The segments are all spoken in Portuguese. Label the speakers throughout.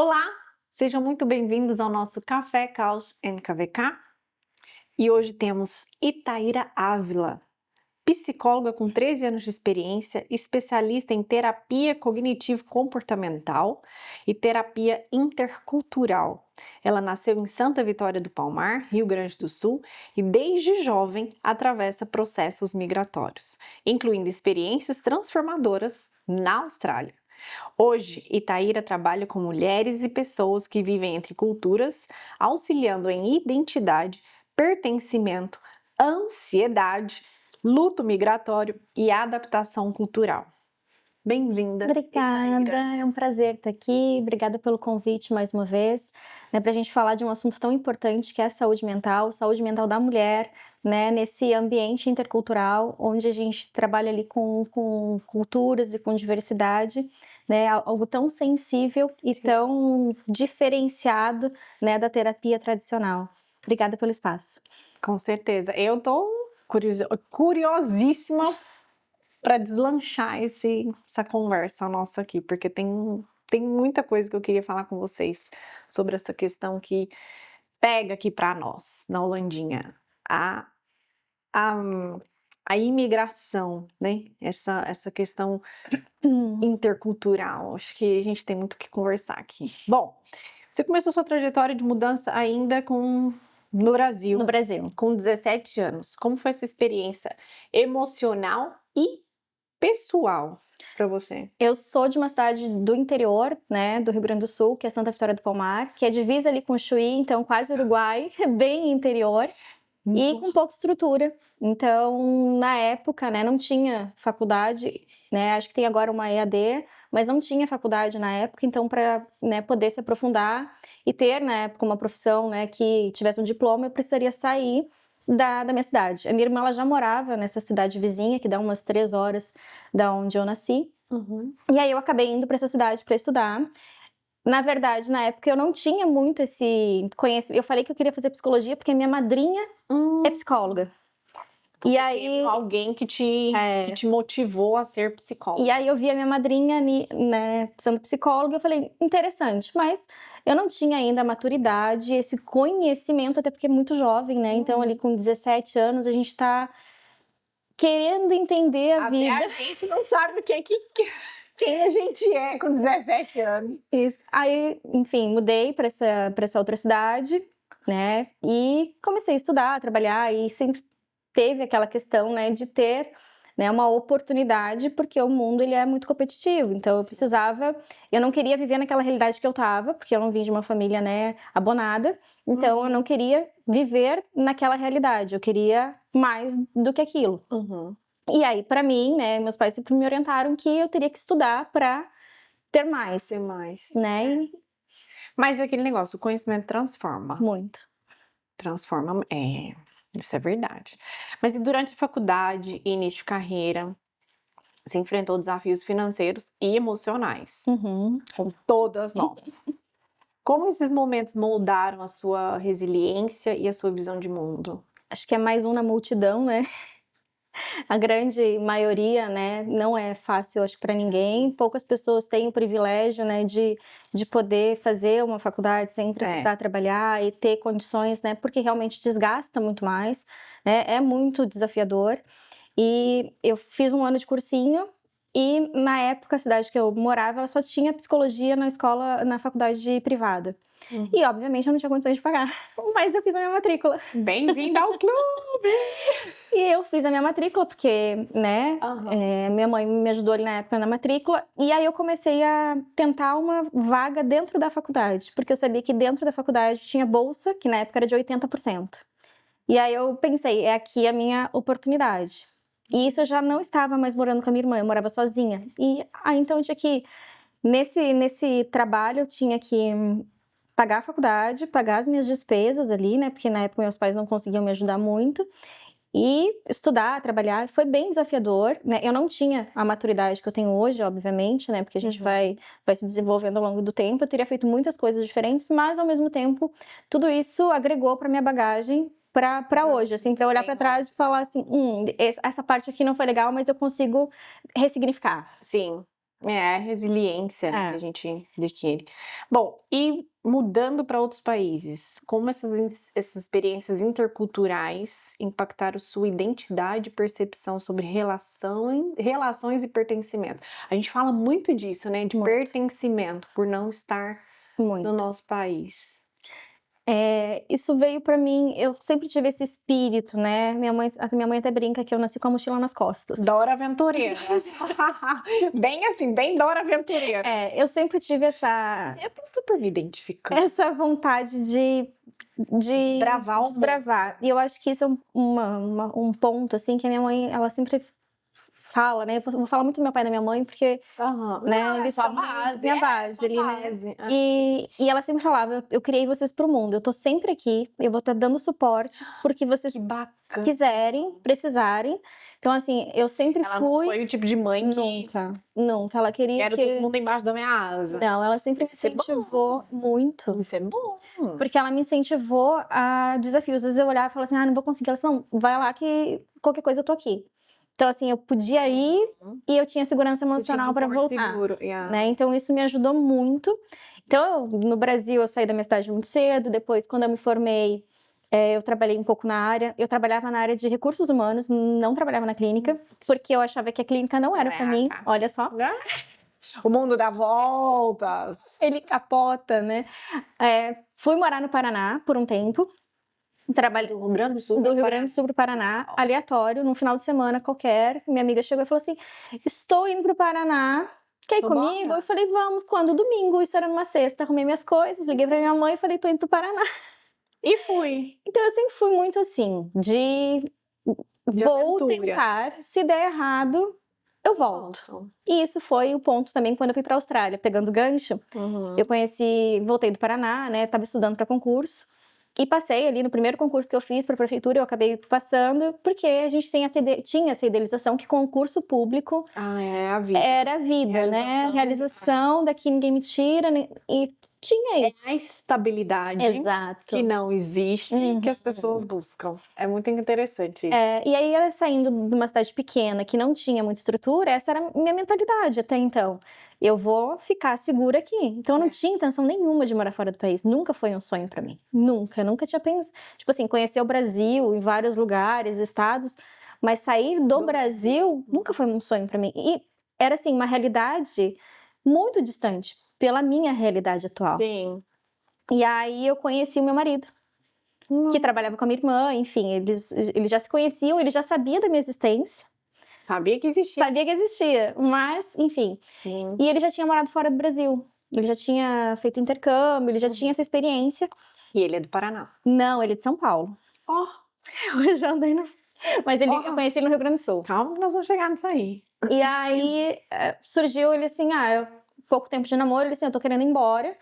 Speaker 1: Olá, sejam muito bem-vindos ao nosso Café Caos NKVK. E hoje temos Itaíra Ávila, psicóloga com 13 anos de experiência, especialista em terapia cognitivo-comportamental e terapia intercultural. Ela nasceu em Santa Vitória do Palmar, Rio Grande do Sul, e desde jovem atravessa processos migratórios, incluindo experiências transformadoras na Austrália. Hoje, Itaíra trabalha com mulheres e pessoas que vivem entre culturas, auxiliando em identidade, pertencimento, ansiedade, luto migratório e adaptação cultural. Bem-vinda,
Speaker 2: Obrigada,
Speaker 1: Itaíra.
Speaker 2: é um prazer estar aqui. Obrigada pelo convite mais uma vez, para a gente falar de um assunto tão importante que é a saúde mental da mulher, nesse ambiente intercultural, onde a gente trabalha ali com culturas e com diversidade, algo tão sensível e tão diferenciado, da terapia tradicional. Obrigada pelo espaço.
Speaker 1: Com certeza. Eu tô curiosíssima para deslanchar essa conversa nossa aqui, porque tem muita coisa que eu queria falar com vocês sobre essa questão que pega aqui para nós, na Holandinha, a, a imigração, né? Essa questão intercultural. Acho que a gente tem muito o que conversar aqui. Bom, você começou sua trajetória de mudança ainda no Brasil.
Speaker 2: No Brasil.
Speaker 1: Com 17 anos. Como foi essa experiência emocional e pessoal para você?
Speaker 2: Eu sou de uma cidade do interior, do Rio Grande do Sul, que é Santa Vitória do Palmar, que é divisa ali com o Chuí, então quase Uruguai, bem interior, e com pouca estrutura. Então, na época, não tinha faculdade, acho que tem agora uma EAD, mas não tinha faculdade na época, então para poder se aprofundar e ter, na época, uma profissão que tivesse um diploma, eu precisaria sair da minha cidade. A minha irmã ela já morava nessa cidade vizinha, que dá umas 3 horas da onde eu nasci. E aí eu acabei indo para essa cidade para estudar. Na verdade, na época eu não tinha muito esse conhecimento. Eu falei que eu queria fazer psicologia porque a minha madrinha é psicóloga.
Speaker 1: Então, e aí teve alguém que te motivou a ser psicóloga.
Speaker 2: E aí eu vi a minha madrinha sendo psicóloga, eu falei, interessante, mas eu não tinha ainda a maturidade, esse conhecimento, até porque é muito jovem, Então ali com 17 anos a gente tá querendo entender a vida.
Speaker 1: Até a gente não sabe quem a gente é com 17 anos.
Speaker 2: Isso. Aí, enfim, mudei para essa outra cidade, e comecei a estudar, a trabalhar, e sempre teve aquela questão, de ter uma oportunidade, porque o mundo ele é muito competitivo, então eu não queria viver naquela realidade que eu tava, porque eu não vim de uma família, abonada, então eu não queria viver naquela realidade, eu queria mais do que aquilo. E aí, para mim, meus pais sempre me orientaram que eu teria que estudar para ter mais.
Speaker 1: Ter mais.
Speaker 2: Mas
Speaker 1: é aquele negócio, o conhecimento transforma.
Speaker 2: Muito.
Speaker 1: Transforma, isso é verdade. Mas e durante a faculdade e início de carreira, você enfrentou desafios financeiros e emocionais, como todas nós. Como esses momentos moldaram a sua resiliência e a sua visão de mundo?
Speaker 2: Acho que é mais um na multidão, A grande maioria, não é fácil, acho, para ninguém. Poucas pessoas têm o privilégio, de poder fazer uma faculdade sem precisar trabalhar e ter condições, porque realmente desgasta muito mais, É muito desafiador. E eu fiz um ano de cursinho e, na época, a cidade que eu morava, ela só tinha psicologia na faculdade privada. E, obviamente, eu não tinha condições de pagar, mas eu fiz a minha matrícula.
Speaker 1: Bem-vinda ao clube!
Speaker 2: E eu fiz a minha matrícula, porque, minha mãe me ajudou ali na época na matrícula. E aí eu comecei a tentar uma vaga dentro da faculdade, porque eu sabia que dentro da faculdade tinha bolsa, que na época era de 80%. E aí eu pensei, é aqui a minha oportunidade. E isso eu já não estava mais morando com a minha irmã, eu morava sozinha. E aí então eu tinha que, nesse trabalho, eu tinha que pagar a faculdade, pagar as minhas despesas ali, Porque na época meus pais não conseguiam me ajudar muito. E estudar, trabalhar, foi bem desafiador, Eu não tinha a maturidade que eu tenho hoje, obviamente, Porque a gente vai se desenvolvendo ao longo do tempo. Eu teria feito muitas coisas diferentes, mas ao mesmo tempo, tudo isso agregou para minha bagagem para hoje, assim, para olhar para trás e falar assim, essa parte aqui não foi legal, mas eu consigo ressignificar.
Speaker 1: Sim. É, a resiliência, né,
Speaker 2: É.
Speaker 1: que a gente adquire. Bom, e mudando para outros países, como essas experiências interculturais impactaram sua identidade e percepção sobre relações e pertencimento? A gente fala muito disso, né, de
Speaker 2: Muito.
Speaker 1: pertencimento, por não estar no
Speaker 2: Muito.
Speaker 1: nosso país.
Speaker 2: Isso veio pra mim, eu sempre tive esse espírito, né? A minha mãe até brinca que eu nasci com a mochila nas costas.
Speaker 1: Dora Aventureira. Bem assim, bem Dora Aventureira.
Speaker 2: Eu sempre tive essa
Speaker 1: Eu tô super me identificando.
Speaker 2: vontade de
Speaker 1: Desbravar o mundo.
Speaker 2: desbravar. E eu acho que isso é um ponto, assim, que a minha mãe, ela sempre fala, né? Eu vou falar muito do meu pai e da minha mãe, porque, né,
Speaker 1: Não,
Speaker 2: eles
Speaker 1: sua
Speaker 2: são
Speaker 1: base,
Speaker 2: minha base
Speaker 1: sua
Speaker 2: ali, né?
Speaker 1: base.
Speaker 2: E ela sempre falava, eu criei vocês pro mundo, eu tô sempre aqui, eu vou estar dando suporte, porque vocês
Speaker 1: Que bacana.
Speaker 2: quiserem, precisarem. Então, assim, eu sempre
Speaker 1: Ela não
Speaker 2: fui...
Speaker 1: foi o tipo de mãe que
Speaker 2: Nunca. Ela queria
Speaker 1: quero todo mundo embaixo da minha asa.
Speaker 2: Não, ela sempre me
Speaker 1: Isso é bom.
Speaker 2: incentivou muito.
Speaker 1: Isso é bom.
Speaker 2: Porque ela me incentivou a desafios. Às vezes eu olhava e falava assim, não vou conseguir. Ela disse, não, vai lá que qualquer coisa eu tô aqui. Então, assim, eu podia ir e eu tinha segurança emocional para voltar.
Speaker 1: Seguro. Yeah.
Speaker 2: Né? Então, isso me ajudou muito. Então, no Brasil, eu saí da minha cidade muito cedo. Depois, quando eu me formei, eu trabalhei um pouco na área. Eu trabalhava na área de recursos humanos, não trabalhava na clínica, porque eu achava que a clínica não era para mim. Olha só.
Speaker 1: O mundo dá voltas.
Speaker 2: Ele capota, né? Fui morar no Paraná por um tempo.
Speaker 1: Do Rio Grande do Sul?
Speaker 2: Do Rio Grande do Sul pro Paraná, aleatório, num final de semana qualquer. Minha amiga chegou e falou assim, estou indo pro Paraná, quer ir comigo? Eu falei, vamos, quando? Domingo, isso era numa sexta. Arrumei minhas coisas, liguei pra minha mãe e falei, tô indo pro Paraná.
Speaker 1: E fui.
Speaker 2: Então eu sempre fui muito assim, vou
Speaker 1: aventura.
Speaker 2: tentar, se der errado, eu volto. E isso foi o ponto também quando eu fui pra Austrália, pegando gancho. Eu voltei do Paraná, né, tava estudando pra concurso. E passei ali no primeiro concurso que eu fiz para a prefeitura, eu acabei passando, porque a gente tinha essa idealização que concurso público
Speaker 1: é a vida.
Speaker 2: Era a vida, né? Realização, daqui ninguém me tira, e tinha isso.
Speaker 1: É a estabilidade que não existe, que as pessoas buscam. É muito interessante isso.
Speaker 2: E aí, ela saindo de uma cidade pequena, que não tinha muita estrutura, essa era a minha mentalidade até então. Eu vou ficar segura aqui. Então, eu não tinha intenção nenhuma de morar fora do país. Nunca foi um sonho pra mim. Nunca tinha pensado. Tipo assim, conhecer o Brasil em vários lugares, estados, mas sair do Brasil nunca foi um sonho pra mim. E era, assim, uma realidade muito distante pela minha realidade atual.
Speaker 1: Sim.
Speaker 2: E aí, eu conheci o meu marido, que trabalhava com a minha irmã, enfim, eles já se conheciam, ele já sabia da minha existência.
Speaker 1: Sabia que existia.
Speaker 2: Mas, enfim. E ele já tinha morado fora do Brasil. Ele já tinha feito intercâmbio, ele já tinha essa experiência.
Speaker 1: E ele é do Paraná?
Speaker 2: Não, ele é de São Paulo. Eu já andei no... Mas eu conheci ele no Rio Grande do Sul.
Speaker 1: Calma que nós vamos chegar nisso aí.
Speaker 2: E aí, surgiu ele assim, pouco tempo de namoro, ele assim, eu tô querendo ir embora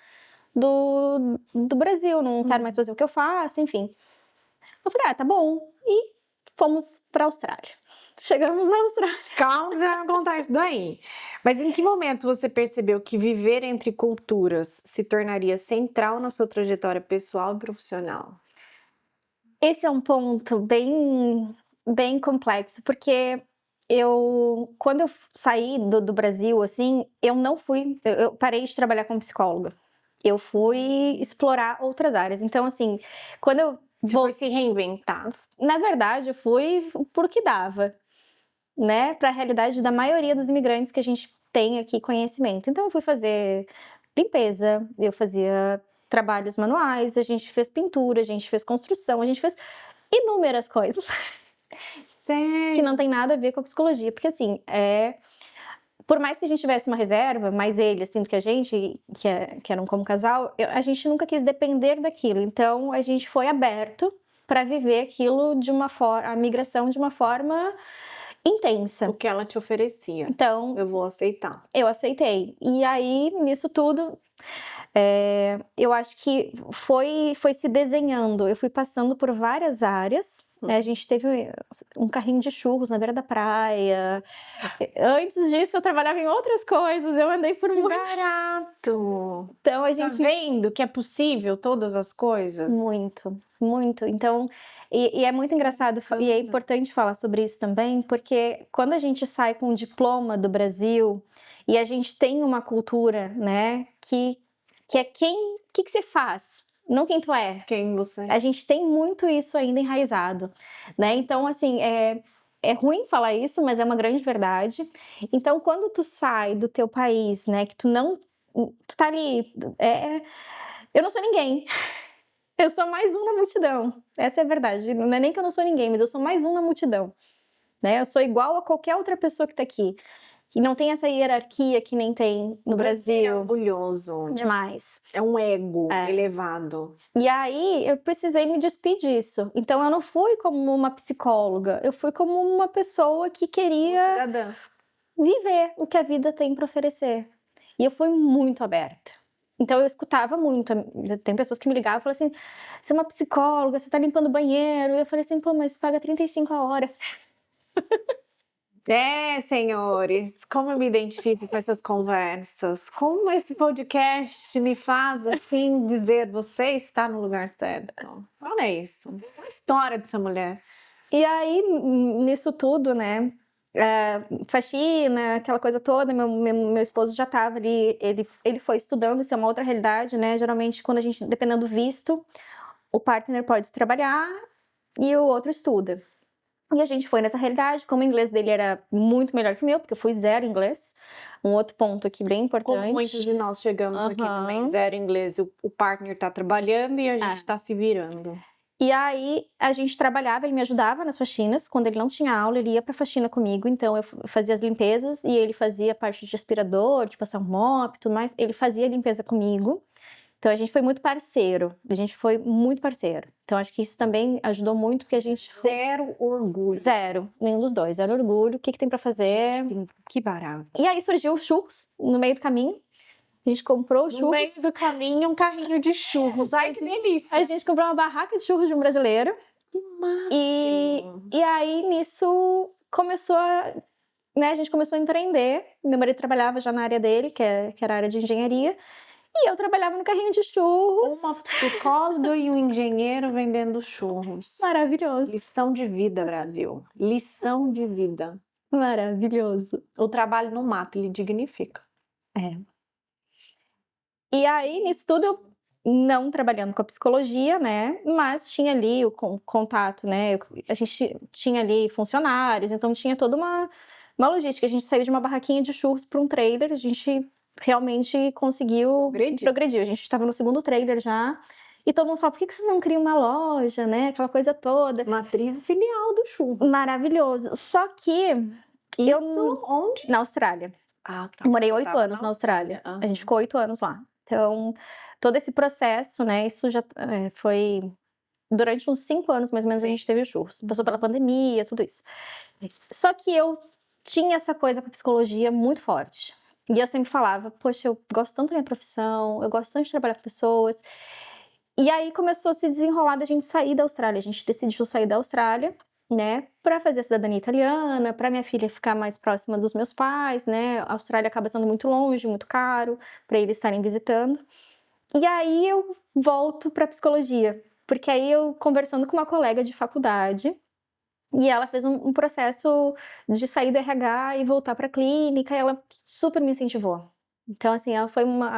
Speaker 2: do Brasil, não quero mais fazer o que eu faço, enfim. Eu falei, tá bom. E fomos pra Austrália. Chegamos na Austrália.
Speaker 1: Calma, você vai me contar isso daí. Mas em que momento você percebeu que viver entre culturas se tornaria central na sua trajetória pessoal e profissional?
Speaker 2: Esse é um ponto bem complexo, porque quando eu saí do Brasil, assim, eu parei de trabalhar como psicóloga. Eu fui explorar outras áreas. Então, assim, quando eu
Speaker 1: foi se reinventar?
Speaker 2: Na verdade, eu fui porque dava, né? Para a realidade da maioria dos imigrantes que a gente tem aqui conhecimento. Então, eu fui fazer limpeza, eu fazia trabalhos manuais, a gente fez pintura, a gente fez construção, a gente fez inúmeras coisas.
Speaker 1: Sério?
Speaker 2: Que não tem nada a ver com a psicologia. Porque, assim, por mais que a gente tivesse uma reserva, mais ele, assim, do que a gente, que eram como casal, a gente nunca quis depender daquilo. Então, a gente foi aberto para viver aquilo a migração de uma forma intensa.
Speaker 1: O que ela te oferecia.
Speaker 2: Então,
Speaker 1: eu vou aceitar.
Speaker 2: Eu aceitei. E aí, nisso tudo, eu acho que foi se desenhando. Eu fui passando por várias áreas. A gente teve um carrinho de churros na beira da praia. Antes disso, eu trabalhava em outras coisas. Eu andei por muito...
Speaker 1: barato!
Speaker 2: Então, a gente...
Speaker 1: Tá vendo que é possível todas as coisas?
Speaker 2: Muito. Então, e é muito engraçado, e é importante falar sobre isso também, porque quando a gente sai com um diploma do Brasil E a gente tem uma cultura, né, que é o que você faz, não quem tu é.
Speaker 1: Quem você é.
Speaker 2: A gente tem muito isso ainda enraizado, né? Então, assim, é ruim falar isso, mas é uma grande verdade. Então, quando tu sai do teu país, né, que tu tá ali, eu não sou ninguém. Eu sou mais um na multidão. Essa é a verdade. Não é nem que eu não sou ninguém, mas eu sou mais um na multidão, né? Eu sou igual a qualquer outra pessoa que tá aqui. E não tem essa hierarquia que nem tem no Brasil.
Speaker 1: É orgulhoso.
Speaker 2: Demais.
Speaker 1: É um ego elevado.
Speaker 2: E aí, eu precisei me despir disso. Então, eu não fui como uma psicóloga. Eu fui como uma pessoa que queria
Speaker 1: Cidadã.
Speaker 2: viver o que a vida tem para oferecer. E eu fui muito aberta. Então, eu escutava muito. Tem pessoas que me ligavam e falavam assim, você é uma psicóloga, você tá limpando o banheiro. E eu falei assim, pô, mas paga 35 a hora.
Speaker 1: Senhores, como eu me identifico com essas conversas, como esse podcast me faz, assim, dizer, você está no lugar certo. Olha isso, a história dessa mulher.
Speaker 2: E aí, nisso tudo, né, faxina, aquela coisa toda, meu esposo já estava ali, ele foi estudando, isso é uma outra realidade, né, geralmente quando a gente, dependendo do visto, o partner pode trabalhar e o outro estuda. E a gente foi nessa realidade, como o inglês dele era muito melhor que o meu, porque eu fui zero inglês. Um outro ponto aqui bem importante.
Speaker 1: Como muitos de nós chegamos aqui também, zero inglês, o partner tá trabalhando e a gente tá se virando.
Speaker 2: E aí, a gente trabalhava, ele me ajudava nas faxinas. Quando ele não tinha aula, ele ia pra faxina comigo. Então, eu fazia as limpezas e ele fazia a parte de aspirador, de passar um mop e tudo mais. Ele fazia a limpeza comigo. Então, a gente foi muito parceiro. Então, acho que isso também ajudou muito, porque a gente...
Speaker 1: Zero orgulho.
Speaker 2: Zero. Nenhum dos dois. Zero orgulho. O que tem pra fazer?
Speaker 1: Que barato.
Speaker 2: E aí, surgiu o churros no meio do caminho. A gente comprou o churros.
Speaker 1: No meio do caminho, um carrinho de churros. Ai, que delícia.
Speaker 2: A gente comprou uma barraca de churros de um brasileiro.
Speaker 1: Que massa.
Speaker 2: E aí, nisso, a gente começou a empreender. Meu marido trabalhava já na área dele, que era a área de engenharia. E eu trabalhava no carrinho de churros.
Speaker 1: Uma psicóloga e um engenheiro vendendo churros.
Speaker 2: Maravilhoso.
Speaker 1: Lição de vida, Brasil. Lição de vida.
Speaker 2: Maravilhoso.
Speaker 1: O trabalho não mata, ele dignifica.
Speaker 2: E aí, nisso tudo, eu não trabalhando com a psicologia, né? Mas tinha ali o contato, né? A gente tinha ali funcionários, então tinha toda uma logística. A gente saiu de uma barraquinha de churros para um trailer, a gente realmente conseguiu progredir. A gente estava no segundo trailer já. E todo mundo falava, por que vocês não criam uma loja, né? Aquela coisa toda.
Speaker 1: Matriz e filial do churro.
Speaker 2: Maravilhoso. Só que...
Speaker 1: Onde?
Speaker 2: Na Austrália.
Speaker 1: Ah, tá.
Speaker 2: Eu morei 8 anos na Austrália. A gente ficou 8 anos lá. Então, todo esse processo, né? Isso já foi... Durante uns 5 anos, mais ou menos, a gente teve o churros. Passou pela pandemia, tudo isso. Só que eu tinha essa coisa com a psicologia muito forte. E eu sempre falava, poxa, eu gosto tanto da minha profissão, eu gosto tanto de trabalhar com pessoas. E aí começou a se desenrolar da gente sair da Austrália. A gente decidiu sair da Austrália, né, para fazer a cidadania italiana, para minha filha ficar mais próxima dos meus pais, né? A Austrália acaba sendo muito longe, muito caro para eles estarem visitando. E aí eu volto para psicologia, porque aí eu conversando com uma colega de faculdade, e ela fez um processo de sair do RH e voltar para a clínica, e ela super me incentivou. Então, assim, a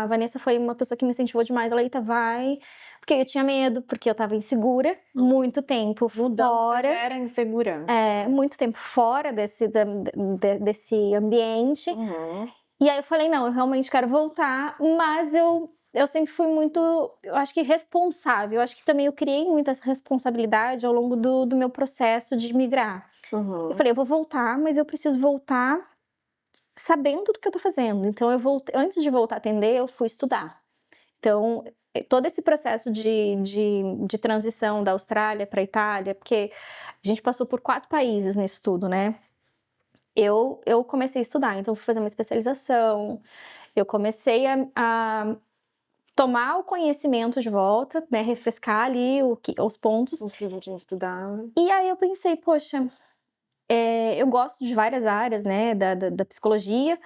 Speaker 2: Vanessa foi uma pessoa que me incentivou demais. Ela, eita, vai. Porque eu tinha medo, porque eu tava insegura, muito tempo fora.
Speaker 1: Já era insegurança.
Speaker 2: Muito tempo fora desse ambiente. E aí eu falei, não, eu realmente quero voltar, mas eu sempre fui muito, eu acho que responsável. Eu acho que também eu criei muita responsabilidade ao longo do meu processo de migrar. Eu falei, eu vou voltar, mas eu preciso voltar sabendo do que eu tô fazendo. Então, antes de voltar a atender, eu fui estudar. Então, todo esse processo de transição da Austrália para a Itália, porque a gente passou por 4 países nisso tudo, né? Eu comecei a estudar, então eu fui fazer uma especialização, eu comecei a tomar o conhecimento de volta, né? Refrescar ali os pontos.
Speaker 1: O que a gente estudava.
Speaker 2: E aí eu pensei, poxa... eu gosto de várias áreas, né, da psicologia,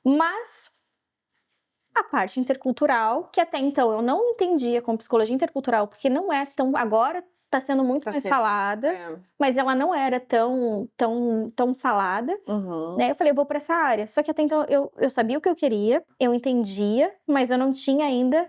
Speaker 2: mas a parte intercultural, que até então eu não entendia como psicologia intercultural, porque não é tão... Agora tá sendo muito mais falada, mas ela não era tão falada, né? Eu falei, eu vou pra essa área. Só que até então eu sabia o que eu queria, eu entendia, mas eu não tinha ainda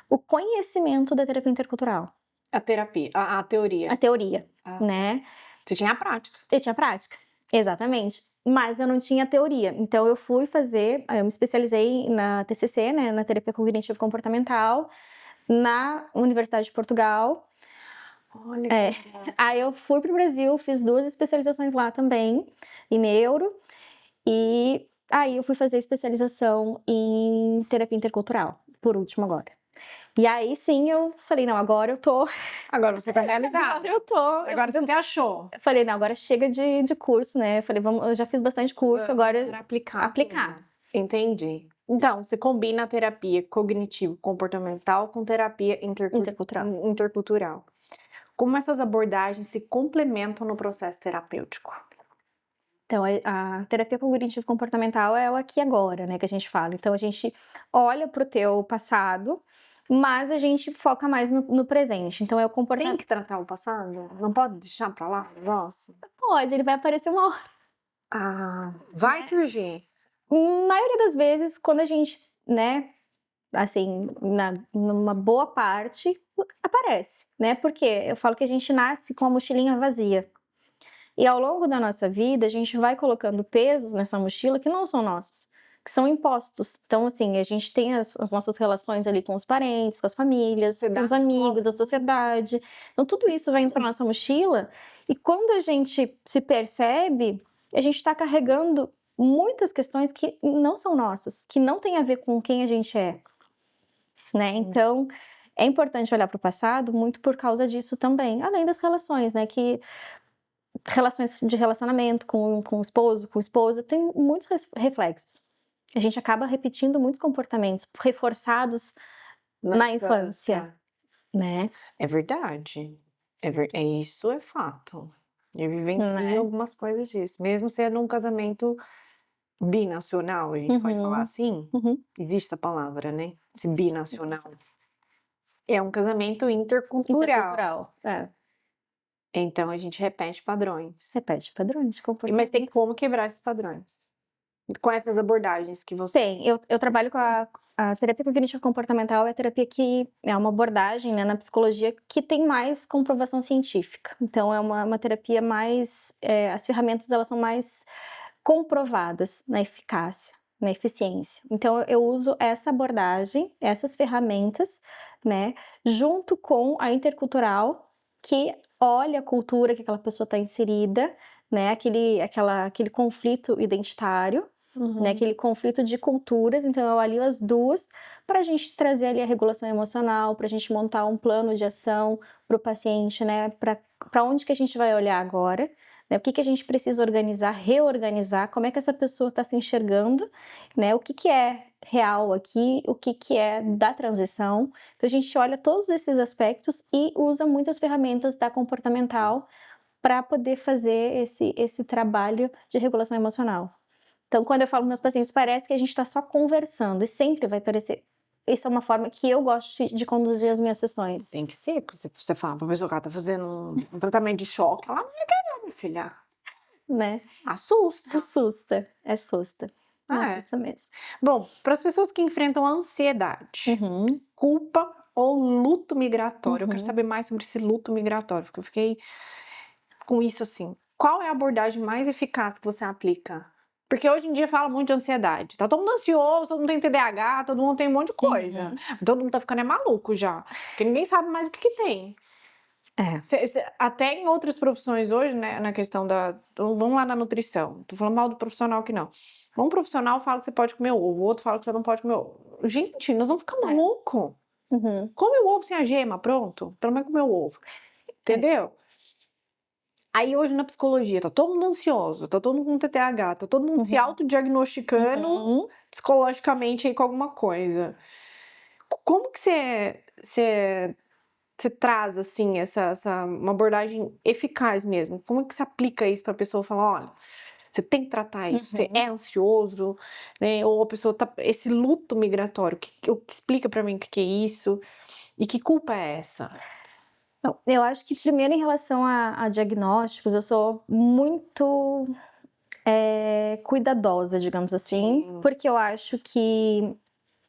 Speaker 2: o conhecimento da terapia intercultural.
Speaker 1: A terapia, a teoria.
Speaker 2: A teoria, né?
Speaker 1: Você tinha a prática.
Speaker 2: Eu tinha prática, exatamente. Mas eu não tinha teoria. Então eu fui fazer, eu me especializei na TCC, né? Na terapia cognitivo-comportamental, na Universidade de Portugal.
Speaker 1: Olha que legal.
Speaker 2: Aí eu fui pro Brasil, fiz 2 especializações lá também, em neuro. E aí eu fui fazer especialização em terapia intercultural, por último agora. E aí sim eu falei, não, agora eu tô...
Speaker 1: Agora você tá realizada.
Speaker 2: Agora eu tô...
Speaker 1: Agora você se achou.
Speaker 2: Eu falei, não, agora chega de curso, né? Eu falei, eu já fiz bastante curso, agora...
Speaker 1: Aplicar. Entendi. Então, você combina a terapia cognitivo-comportamental com terapia intercultural. Como essas abordagens se complementam no processo terapêutico?
Speaker 2: Então, a terapia cognitivo-comportamental é o aqui e agora, né, que a gente fala. Então, a gente olha pro teu passado, mas a gente foca mais no presente. Então, é o comportamento...
Speaker 1: Tem que tratar o passado? Não pode deixar pra lá o negócio?
Speaker 2: Pode, ele vai aparecer uma hora.
Speaker 1: Ah, vai surgir.
Speaker 2: Na maioria das vezes, quando a gente, né, assim, numa boa parte, aparece, né? Porque eu falo que a gente nasce com a mochilinha vazia. E ao longo da nossa vida, a gente vai colocando pesos nessa mochila que não são nossos, que são impostos. Então, assim, a gente tem as nossas relações ali com os parentes, com as famílias, com os amigos, a sociedade. Então, tudo isso vai indo para nossa mochila. E quando a gente se percebe, a gente está carregando muitas questões que não são nossas, que não tem a ver com quem a gente é, né? Então, é importante olhar para o passado muito por causa disso também, além das relações, né? Que relações de relacionamento com o esposo, com a esposa, tem muitos reflexos. A gente acaba repetindo muitos comportamentos reforçados na infância, né?
Speaker 1: É verdade. Isso é fato. Eu vivenciei algumas coisas disso. Mesmo sendo um casamento binacional, a gente pode falar assim? Existe essa palavra, né? Esse binacional. É um casamento intercultural. Então a gente repete padrões.
Speaker 2: Repete padrões de comportamento.
Speaker 1: Mas tem como quebrar esses padrões? Com essas abordagens que você...
Speaker 2: Tem. Eu trabalho com a terapia cognitivo-comportamental, é a terapia que é uma abordagem, né, na psicologia que tem mais comprovação científica. Então é uma terapia mais... as ferramentas elas são mais comprovadas na eficácia, na eficiência. Então eu uso essa abordagem, essas ferramentas, né, junto com a intercultural, que olha a cultura que aquela pessoa está inserida, né, aquele conflito identitário, né, aquele conflito de culturas. Então eu alio as duas para a gente trazer ali a regulação emocional, para a gente montar um plano de ação para o paciente, né, para onde que a gente vai olhar agora, né, o que a gente precisa organizar, reorganizar, como é que essa pessoa está se enxergando, né, o que é real aqui, o que é da transição. Então a gente olha todos esses aspectos e usa muitas ferramentas da comportamental para poder fazer esse trabalho de regulação emocional. Então, quando eu falo com meus pacientes, parece que a gente está só conversando, e sempre vai parecer. Isso é uma forma que eu gosto de conduzir as minhas sessões.
Speaker 1: Tem que ser, porque você fala pra pessoa que ela tá fazendo um tratamento de choque, ela não vai querer, minha filha.
Speaker 2: Né?
Speaker 1: Assusta.
Speaker 2: Assusta mesmo.
Speaker 1: Bom, para as pessoas que enfrentam a ansiedade, culpa ou luto migratório, eu quero saber mais sobre esse luto migratório, porque eu fiquei com isso assim. Qual é a abordagem mais eficaz que você aplica? Porque hoje em dia fala muito de ansiedade. Tá todo mundo ansioso, todo mundo tem TDAH, todo mundo tem um monte de coisa. Todo mundo tá ficando maluco já. Porque ninguém sabe mais o que tem. Até em outras profissões hoje, né, na questão vamos lá na nutrição. Tô falando mal do profissional que não. Um profissional fala que você pode comer ovo, o outro fala que você não pode comer ovo. Gente, nós vamos ficar maluco. Come o ovo sem a gema, pronto. Pelo menos comer o ovo. Entendeu? Aí hoje na psicologia, tá todo mundo ansioso, tá todo mundo com TDAH, tá todo mundo se autodiagnosticando psicologicamente aí com alguma coisa. Como que você traz, assim, uma abordagem eficaz mesmo? Como que você aplica isso pra pessoa falar, olha, você tem que tratar isso, você é ansioso, né? Ou a pessoa tá... Esse luto migratório, explica pra mim o que é isso e que culpa é essa?
Speaker 2: Não, eu acho que primeiro em relação a diagnósticos, eu sou muito cuidadosa, digamos assim,
Speaker 1: Sim.
Speaker 2: porque eu acho que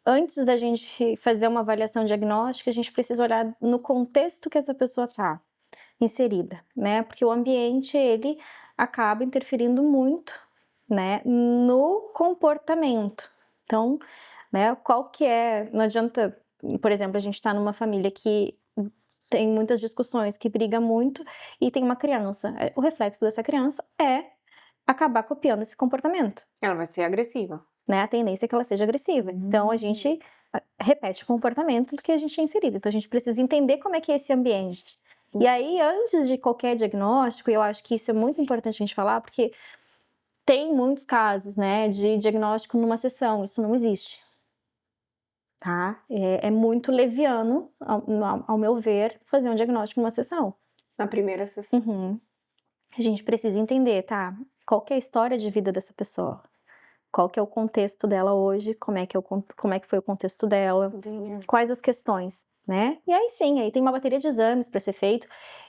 Speaker 2: antes da gente fazer uma avaliação diagnóstica, a gente precisa olhar no contexto que essa pessoa está inserida, né? Porque o ambiente, ele acaba interferindo muito, né, no comportamento. Então, né, qual que é... Não adianta, por exemplo, a gente está numa família que tem muitas discussões, que briga muito, e tem uma criança. O reflexo dessa criança é acabar copiando esse comportamento.
Speaker 1: Ela vai ser agressiva.
Speaker 2: Né? A tendência é que ela seja agressiva. Então, a gente repete o comportamento do que a gente é inserido. Então, a gente precisa entender como é que é esse ambiente. E aí, antes de qualquer diagnóstico, eu acho que isso é muito importante a gente falar, porque tem muitos casos, né, de diagnóstico numa sessão. Isso não existe. Tá? É muito leviano, ao meu ver, fazer um diagnóstico numa sessão.
Speaker 1: Na primeira sessão.
Speaker 2: Uhum. A gente precisa entender, tá? Qual que é a história de vida dessa pessoa? Qual que é o contexto dela hoje? Como é que foi o contexto dela? Quais as questões, né? E aí sim, aí tem uma bateria de exames para ser feito.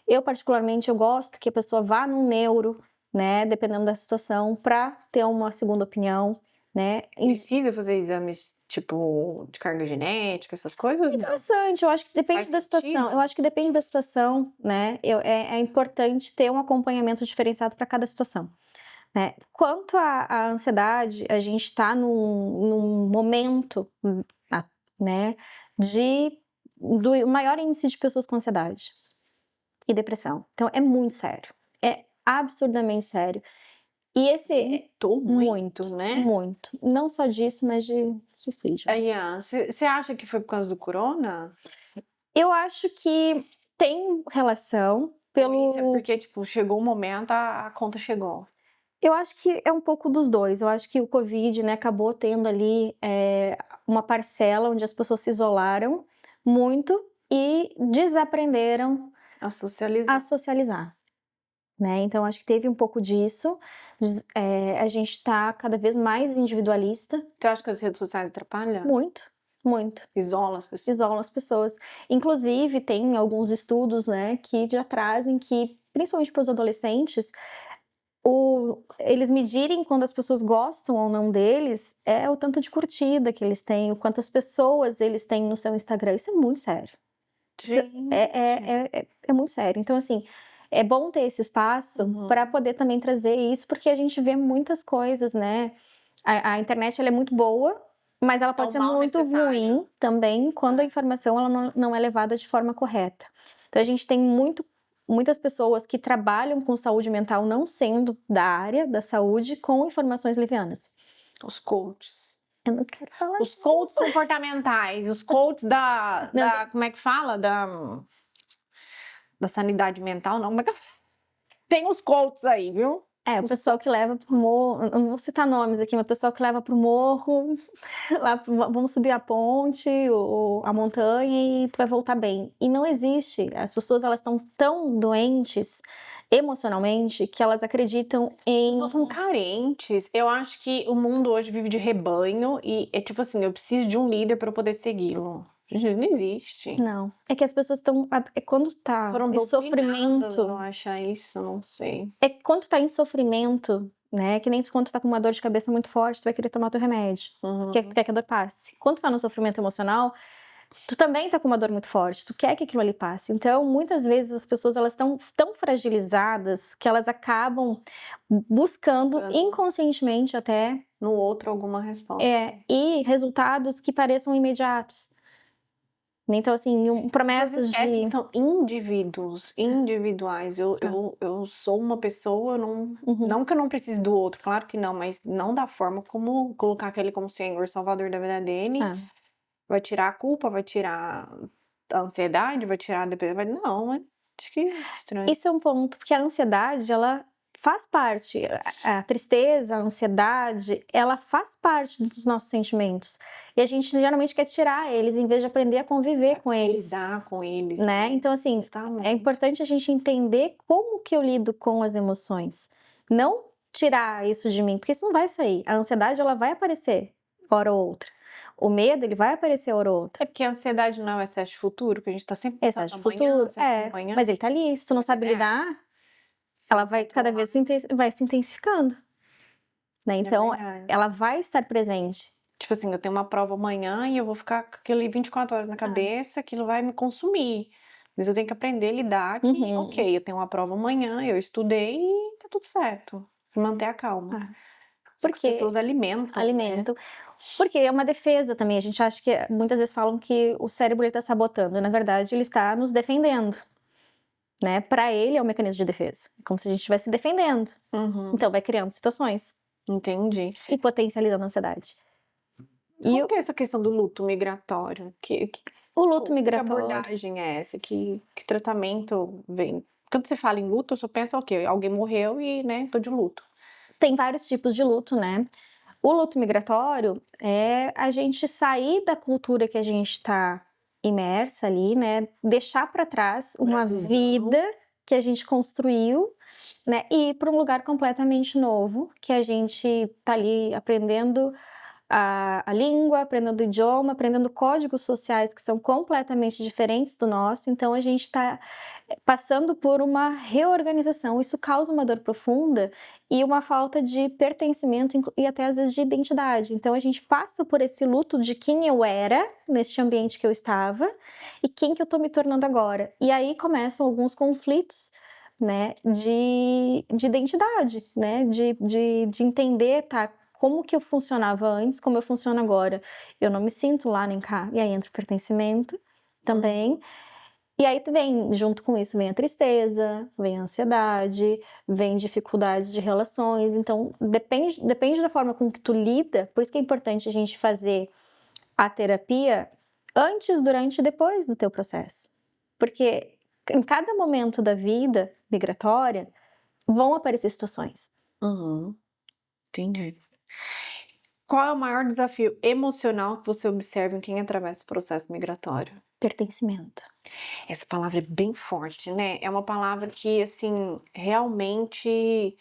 Speaker 2: Eu, particularmente, eu gosto que a pessoa vá num neuro, né? Dependendo da situação, para ter uma segunda opinião, né?
Speaker 1: Precisa fazer exames, tipo, de carga genética, essas coisas?
Speaker 2: É interessante, eu acho que depende da situação. Eu acho que depende da situação, né? É importante ter um acompanhamento diferenciado para cada situação. Né? Quanto à ansiedade, a gente está num momento, né, do maior índice de pessoas com ansiedade e depressão. Então, é muito sério. É absurdamente sério. E esse...
Speaker 1: Muito, né?
Speaker 2: Muito. Não só disso, mas de suicídio.
Speaker 1: Você acha que foi por causa do corona?
Speaker 2: Eu acho que tem relação pelo...
Speaker 1: Isso é porque, tipo, chegou o momento, a conta chegou.
Speaker 2: Eu acho que é um pouco dos dois. Eu acho que o Covid, né, acabou tendo ali uma parcela onde as pessoas se isolaram muito e desaprenderam
Speaker 1: A socializar.
Speaker 2: a socializar. Né? Então, acho que teve um pouco disso. A gente está cada vez mais individualista.
Speaker 1: Você acha que as redes sociais atrapalham?
Speaker 2: Muito, muito.
Speaker 1: Isolam as pessoas?
Speaker 2: Isolam as pessoas. Inclusive, tem alguns estudos, né, que já trazem que, principalmente para os adolescentes, eles medirem quando as pessoas gostam ou não deles é o tanto de curtida que eles têm, o quantas pessoas eles têm no seu Instagram. Isso é muito sério. É muito sério. Então, assim, é bom ter esse espaço para poder também trazer isso, porque a gente vê muitas coisas, né? A internet, ela é muito boa, mas ela pode ser muito ruim também quando a informação ela não é levada de forma correta. Então, a gente tem muitas pessoas que trabalham com saúde mental, não sendo da área da saúde, com informações levianas.
Speaker 1: Os coaches.
Speaker 2: Eu não quero falar
Speaker 1: Os coaches comportamentais, os coaches como é que fala? Da sanidade mental, não. Tem os coaches aí, viu?
Speaker 2: O pessoal que leva pro morro, não vou citar nomes aqui, mas o pessoal que leva pro morro, lá, vamos subir a ponte, a montanha e tu vai voltar bem. E não existe. As pessoas, elas estão tão doentes emocionalmente que elas acreditam em...
Speaker 1: Elas são carentes. Eu acho que o mundo hoje vive de rebanho e é tipo assim, eu preciso de um líder para eu poder segui-lo. Gente, não existe.
Speaker 2: Não. É que as pessoas estão... Quando tá em sofrimento...
Speaker 1: Não achar isso, não sei.
Speaker 2: É que quando tá em sofrimento, né? Que nem quando tu tá com uma dor de cabeça muito forte, tu vai querer tomar teu remédio. Quer que a dor passe. Quando tu tá no sofrimento emocional, tu também tá com uma dor muito forte. Tu quer que aquilo ali passe. Então, muitas vezes as pessoas, elas estão tão fragilizadas que elas acabam buscando inconscientemente até...
Speaker 1: No outro alguma resposta.
Speaker 2: E resultados que pareçam imediatos. Então, assim, promessas de...
Speaker 1: São individuais. Eu sou uma pessoa, não que eu não precise do outro, claro que não, mas não da forma como colocar ele como Senhor, Salvador da vida dele. Vai tirar a culpa, vai tirar a ansiedade, vai tirar a depressão. Não, acho que é estranho.
Speaker 2: Isso é um ponto, porque a ansiedade, ela faz parte, a tristeza, a ansiedade, ela faz parte dos nossos sentimentos. E a gente geralmente quer tirar eles, em vez de aprender a conviver com eles.
Speaker 1: Lidar com eles.
Speaker 2: Né? Então, assim, é importante a gente entender como que eu lido com as emoções. Não tirar isso de mim, porque isso não vai sair. A ansiedade, ela vai aparecer, hora ou outra. O medo, ele vai aparecer hora ou outra.
Speaker 1: É porque a ansiedade não é o excesso de futuro, que a gente tá sempre pensando
Speaker 2: Excesso de
Speaker 1: amanhã,
Speaker 2: futuro,
Speaker 1: sempre amanhã.
Speaker 2: mas ele tá ali, se tu não sabe lidar, ela vai cada vez vai se intensificando, né? Então, ela vai estar presente.
Speaker 1: Tipo assim, eu tenho uma prova amanhã e eu vou ficar com aquilo ali 24 horas na cabeça, aquilo vai me consumir. Mas eu tenho que aprender a lidar que, ok, eu tenho uma prova amanhã, eu estudei e tá tudo certo. Manter a calma. Porque as pessoas alimentam. Né?
Speaker 2: Porque é uma defesa também. A gente acha que muitas vezes falam que o cérebro está sabotando. Na verdade, ele está nos defendendo. Né? Para ele é um mecanismo de defesa. É como se a gente estivesse se defendendo. Então vai criando situações.
Speaker 1: Entendi.
Speaker 2: E potencializando a ansiedade.
Speaker 1: Como que é essa questão do luto migratório?
Speaker 2: O luto migratório.
Speaker 1: Que abordagem é essa? Que tratamento vem? Quando você fala em luto, eu só penso o quê? Alguém morreu e, né, tô de luto.
Speaker 2: Tem vários tipos de luto, né? O luto migratório é a gente sair da cultura que a gente está imersa ali, né? Deixar para trás uma vida que a gente construiu, né? E ir para um lugar completamente novo, que a gente tá ali aprendendo a língua, aprendendo o idioma, aprendendo códigos sociais que são completamente diferentes do nosso. Então, a gente está passando por uma reorganização. Isso causa uma dor profunda e uma falta de pertencimento e até às vezes de identidade. Então, a gente passa por esse luto de quem eu era neste ambiente que eu estava e quem que eu estou me tornando agora. E aí começam alguns conflitos, né, de identidade, né, de entender, tá, como que eu funcionava antes, como eu funciono agora. Eu não me sinto lá nem cá. E aí entra o pertencimento também. E aí vem, junto com isso, vem a tristeza, vem a ansiedade, vem dificuldades de relações. Então, depende da forma com que tu lida. Por isso que é importante a gente fazer a terapia antes, durante e depois do teu processo. Porque em cada momento da vida migratória vão aparecer situações.
Speaker 1: Entendi. Qual é o maior desafio emocional que você observa em quem atravessa o processo migratório?
Speaker 2: Pertencimento.
Speaker 1: Essa palavra é bem forte, né? É uma palavra que, assim, realmente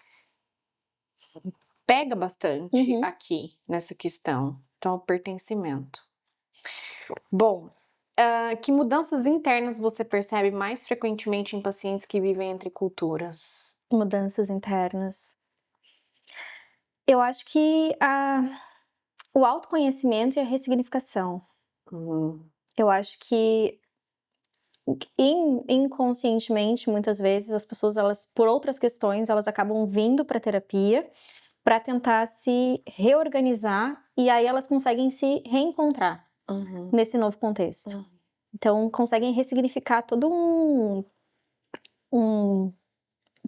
Speaker 1: pega bastante aqui nessa questão. Então, o pertencimento. Bom, que mudanças internas você percebe mais frequentemente em pacientes que vivem entre culturas?
Speaker 2: Mudanças internas. Eu acho que o autoconhecimento e a ressignificação. Eu acho que inconscientemente, muitas vezes, as pessoas, elas, por outras questões, elas acabam vindo para terapia para tentar se reorganizar e aí elas conseguem se reencontrar nesse novo contexto. Então, conseguem ressignificar todo um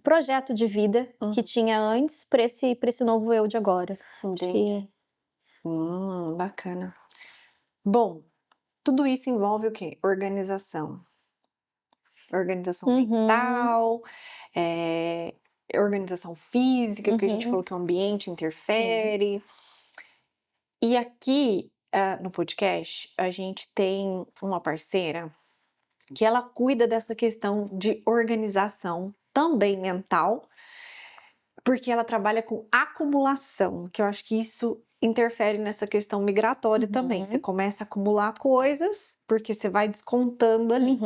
Speaker 2: projeto de vida que tinha antes para esse novo eu de agora.
Speaker 1: Entendi. Bacana. Bom, tudo isso envolve o quê? Organização. Organização mental, organização física, que a gente falou que o ambiente interfere. Sim. E aqui, no podcast, a gente tem uma parceira que ela cuida dessa questão de organização, também mental, porque ela trabalha com acumulação, que eu acho que isso interfere nessa questão migratória também. Você começa a acumular coisas, porque você vai descontando ali.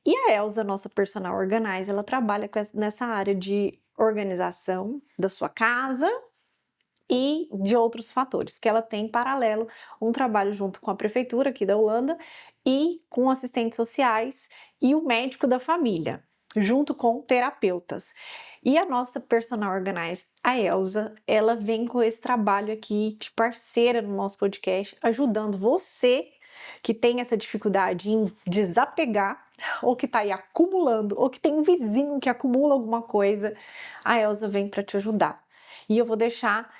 Speaker 1: E a Elza, nossa personal organizer, ela trabalha nessa área de organização da sua casa e de outros fatores, que ela tem em paralelo um trabalho junto com a prefeitura aqui da Holanda e com assistentes sociais e o médico da família, junto com terapeutas. E a nossa personal organizer, a Elza, ela vem com esse trabalho aqui de parceira no nosso podcast, ajudando você que tem essa dificuldade em desapegar, ou que tá aí acumulando, ou que tem um vizinho que acumula alguma coisa, a Elza vem para te ajudar. E eu vou deixar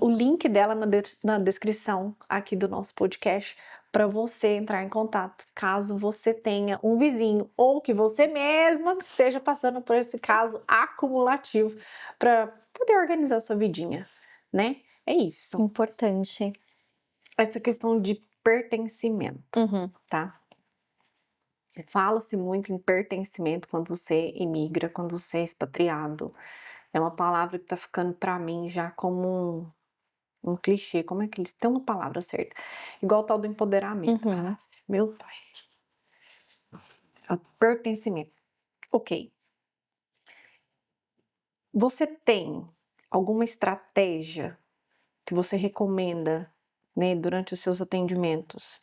Speaker 1: o link dela na descrição aqui do nosso podcast para você entrar em contato, caso você tenha um vizinho ou que você mesma esteja passando por esse caso acumulativo para poder organizar a sua vidinha, né? É isso.
Speaker 2: Importante.
Speaker 1: Essa questão de pertencimento, tá? Fala-se muito em pertencimento quando você imigra, quando você é expatriado. É uma palavra que tá ficando para mim já como um clichê, como é que eles têm uma palavra certa? Igual o tal do empoderamento.
Speaker 2: Uhum.
Speaker 1: Meu pai. Pertencimento. Ok. Você tem alguma estratégia que você recomenda, né, durante os seus atendimentos,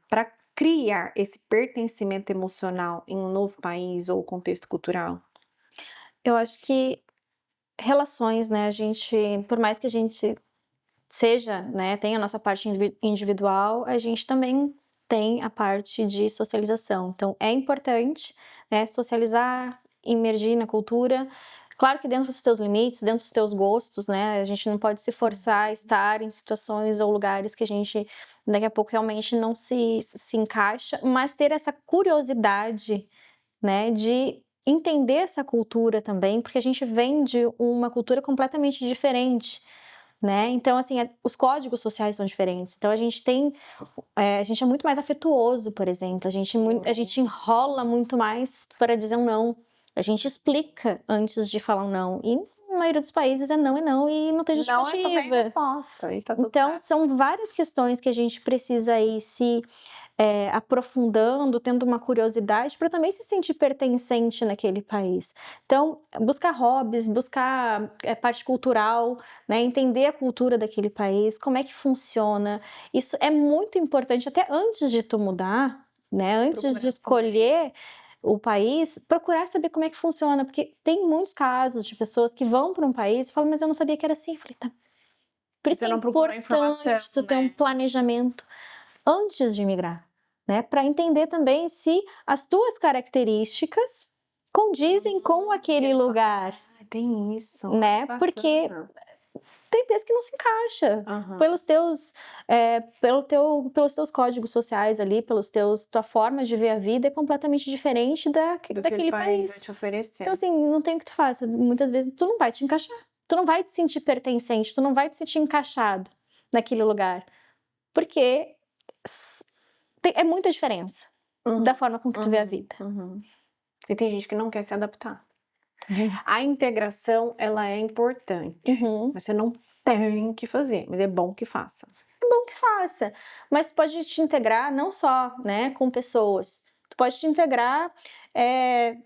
Speaker 1: para criar esse pertencimento emocional em um novo país ou contexto cultural?
Speaker 2: Eu acho que relações, né, a gente, por mais que a gente seja, né, tenha a nossa parte individual, a gente também tem a parte de socialização. Então, é importante, né, socializar, imergir na cultura. Claro que dentro dos teus limites, dentro dos teus gostos, né, a gente não pode se forçar a estar em situações ou lugares que a gente, daqui a pouco, realmente não se encaixa, mas ter essa curiosidade, né, de entender essa cultura também, porque a gente vem de uma cultura completamente diferente, né? Então, assim, os códigos sociais são diferentes. Então, a gente é muito mais afetuoso, por exemplo. A gente enrola muito mais para dizer um não. A gente explica antes de falar um não. E na maioria dos países é não e não tem justificativa.
Speaker 1: Não é também resposta. E tá tudo
Speaker 2: Então,
Speaker 1: certo.
Speaker 2: são várias questões que a gente precisa ir se aprofundando, tendo uma curiosidade para também se sentir pertencente naquele país. Então, buscar hobbies, buscar parte cultural, né, entender a cultura daquele país, como é que funciona. Isso é muito importante, até antes de tu mudar, né, antes de escolher o país, procurar saber como é que funciona, porque tem muitos casos de pessoas que vão para um país e falam, mas eu não sabia que era assim. Eu falei, tá. Por isso
Speaker 1: Você
Speaker 2: é
Speaker 1: não procura informação,
Speaker 2: importante tu ter um
Speaker 1: né?
Speaker 2: planejamento antes de migrar, né? Para entender também se as tuas características condizem com aquele lugar,
Speaker 1: Tem isso.
Speaker 2: né?
Speaker 1: Bacana.
Speaker 2: Porque tem vezes que não se encaixa
Speaker 1: Aham.
Speaker 2: pelos teus códigos sociais ali, tua forma de ver a vida é completamente diferente daquele país.
Speaker 1: Vai te oferecer.
Speaker 2: Então, assim, não tem o que tu faça. Muitas vezes tu não vai te encaixar. Tu não vai te sentir pertencente, tu não vai te sentir encaixado naquele lugar. Porque é muita diferença da forma com que tu vê a vida.
Speaker 1: E tem gente que não quer se adaptar. A integração, ela é importante. Mas você não tem que fazer, mas é bom que faça.
Speaker 2: É bom que faça. Mas tu pode te integrar não só, né, com pessoas. Tu pode te integrar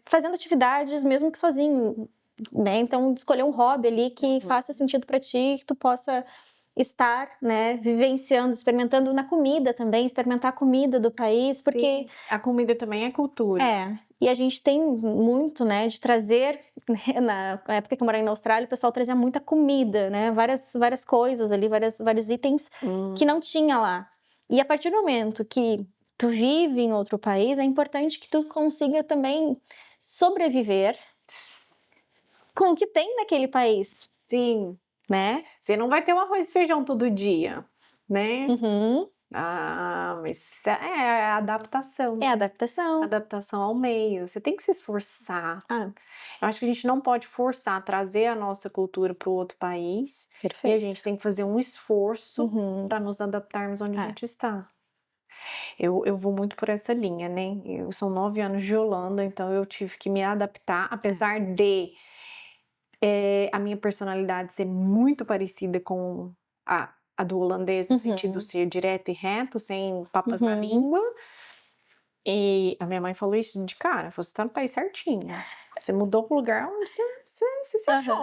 Speaker 2: fazendo atividades mesmo que sozinho, né? Então, escolher um hobby ali que faça sentido pra ti, que tu possa estar, né, vivenciando, experimentando na comida também, experimentar a comida do país, porque...
Speaker 1: Sim, a comida também é cultura.
Speaker 2: E a gente tem muito, né, de trazer, né, na época que eu morei na Austrália, o pessoal trazia muita comida, né, várias coisas ali, vários itens que não tinha lá. E a partir do momento que tu vive em outro país, é importante que tu consiga também sobreviver com o que tem naquele país.
Speaker 1: Sim.
Speaker 2: Né?
Speaker 1: Você não vai ter um arroz e feijão todo dia, né? Mas é adaptação.
Speaker 2: É adaptação.
Speaker 1: Adaptação ao meio. Você tem que se esforçar. Eu acho que a gente não pode forçar a trazer a nossa cultura para o outro país.
Speaker 2: Perfeito.
Speaker 1: E a gente tem que fazer um esforço para nos adaptarmos onde a gente está. Eu vou muito por essa linha, né? São 9 anos de Holanda, então eu tive que me adaptar, apesar de a minha personalidade ser muito parecida com a do holandês, no sentido de ser direto e reto, sem papas na língua. E a minha mãe falou isso de cara, você tá no país certinho. Você mudou pro lugar onde você se achou.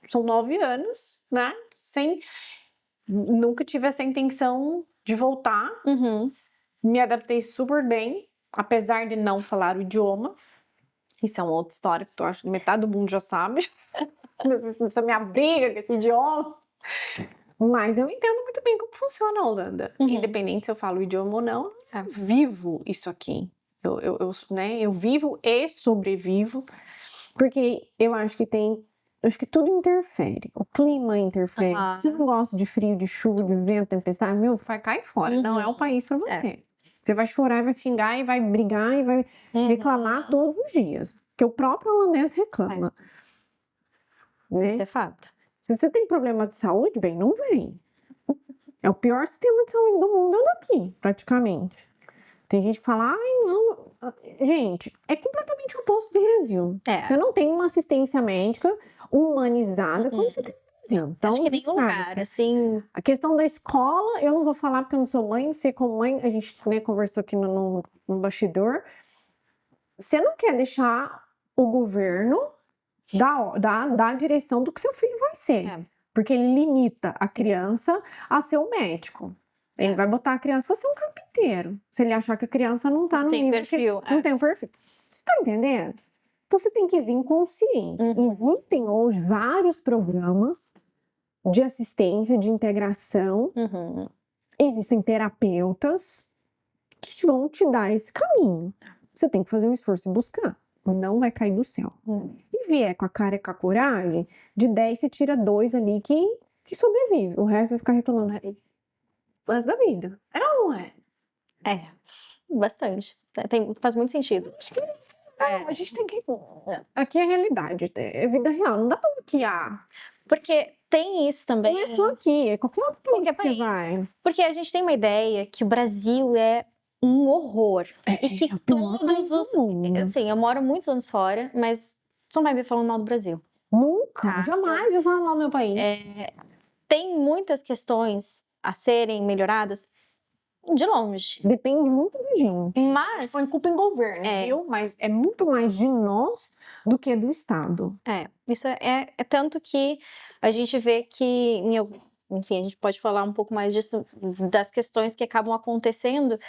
Speaker 1: São 9 anos, né? Nunca tive essa intenção de voltar. Me adaptei super bem, apesar de não falar o idioma. Isso é uma outra história que eu acho que metade do mundo já sabe. Essa minha briga com esse idioma. Mas eu entendo muito bem como funciona a Holanda. Independente se eu falo o idioma ou não, eu vivo isso aqui. Eu vivo e sobrevivo. Porque eu acho que acho que tudo interfere. O clima interfere. Se você não gosta de frio, de chuva, de vento, tempestade, cai fora. Não é o país pra você. Você vai chorar, vai xingar, e vai brigar, e vai reclamar todos os dias. Porque o próprio holandês reclama. Né?
Speaker 2: Isso é fato.
Speaker 1: Se você tem problema de saúde, bem, não vem. É o pior sistema de saúde do mundo, é daqui, praticamente. Tem gente que fala, não. Gente, é completamente o oposto do Brasil. Você não tem uma assistência médica humanizada como você tem no Então,
Speaker 2: acho que nenhum
Speaker 1: descarta.
Speaker 2: lugar, assim...
Speaker 1: A questão da escola, eu não vou falar porque eu não sou mãe, sei como mãe, a gente, né, conversou aqui no bastidor. Você não quer deixar o governo dar a direção do que seu filho vai ser. Porque ele limita a criança a ser um médico. Ele vai botar a criança para ser um carpinteiro. Se ele achar que a criança não tá no
Speaker 2: tem
Speaker 1: nível
Speaker 2: perfil,
Speaker 1: não tem um perfil. Você tá entendendo? Então você tem que vir consciente. Existem hoje vários programas de assistência, de integração. Existem terapeutas que vão te dar esse caminho. Você tem que fazer um esforço em buscar. Não vai cair do céu. E vier com a cara e com a coragem, de 10 você tira 2 ali que sobrevive. O resto vai ficar reclamando o resto da vida. É ou não é?
Speaker 2: É, bastante. Faz muito sentido.
Speaker 1: Acho que a gente tem que... Aqui é a realidade, é vida real. Não dá pra bloquear.
Speaker 2: Porque tem isso também.
Speaker 1: Não é só aqui, é qualquer outro país que você vai.
Speaker 2: Porque a gente tem uma ideia que o Brasil é um horror. E que todos os... Assim, eu moro muitos anos fora, mas você não vai me falando mal do Brasil.
Speaker 1: Nunca, jamais eu vou falar mal do meu país.
Speaker 2: Tem muitas questões a serem melhoradas de longe.
Speaker 1: Depende muito da gente.
Speaker 2: Mas...
Speaker 1: põe culpa em governo, viu? Mas é muito mais de nós do que do Estado.
Speaker 2: Isso é tanto que a gente vê que... Enfim, a gente pode falar um pouco mais disso, das questões que acabam acontecendo,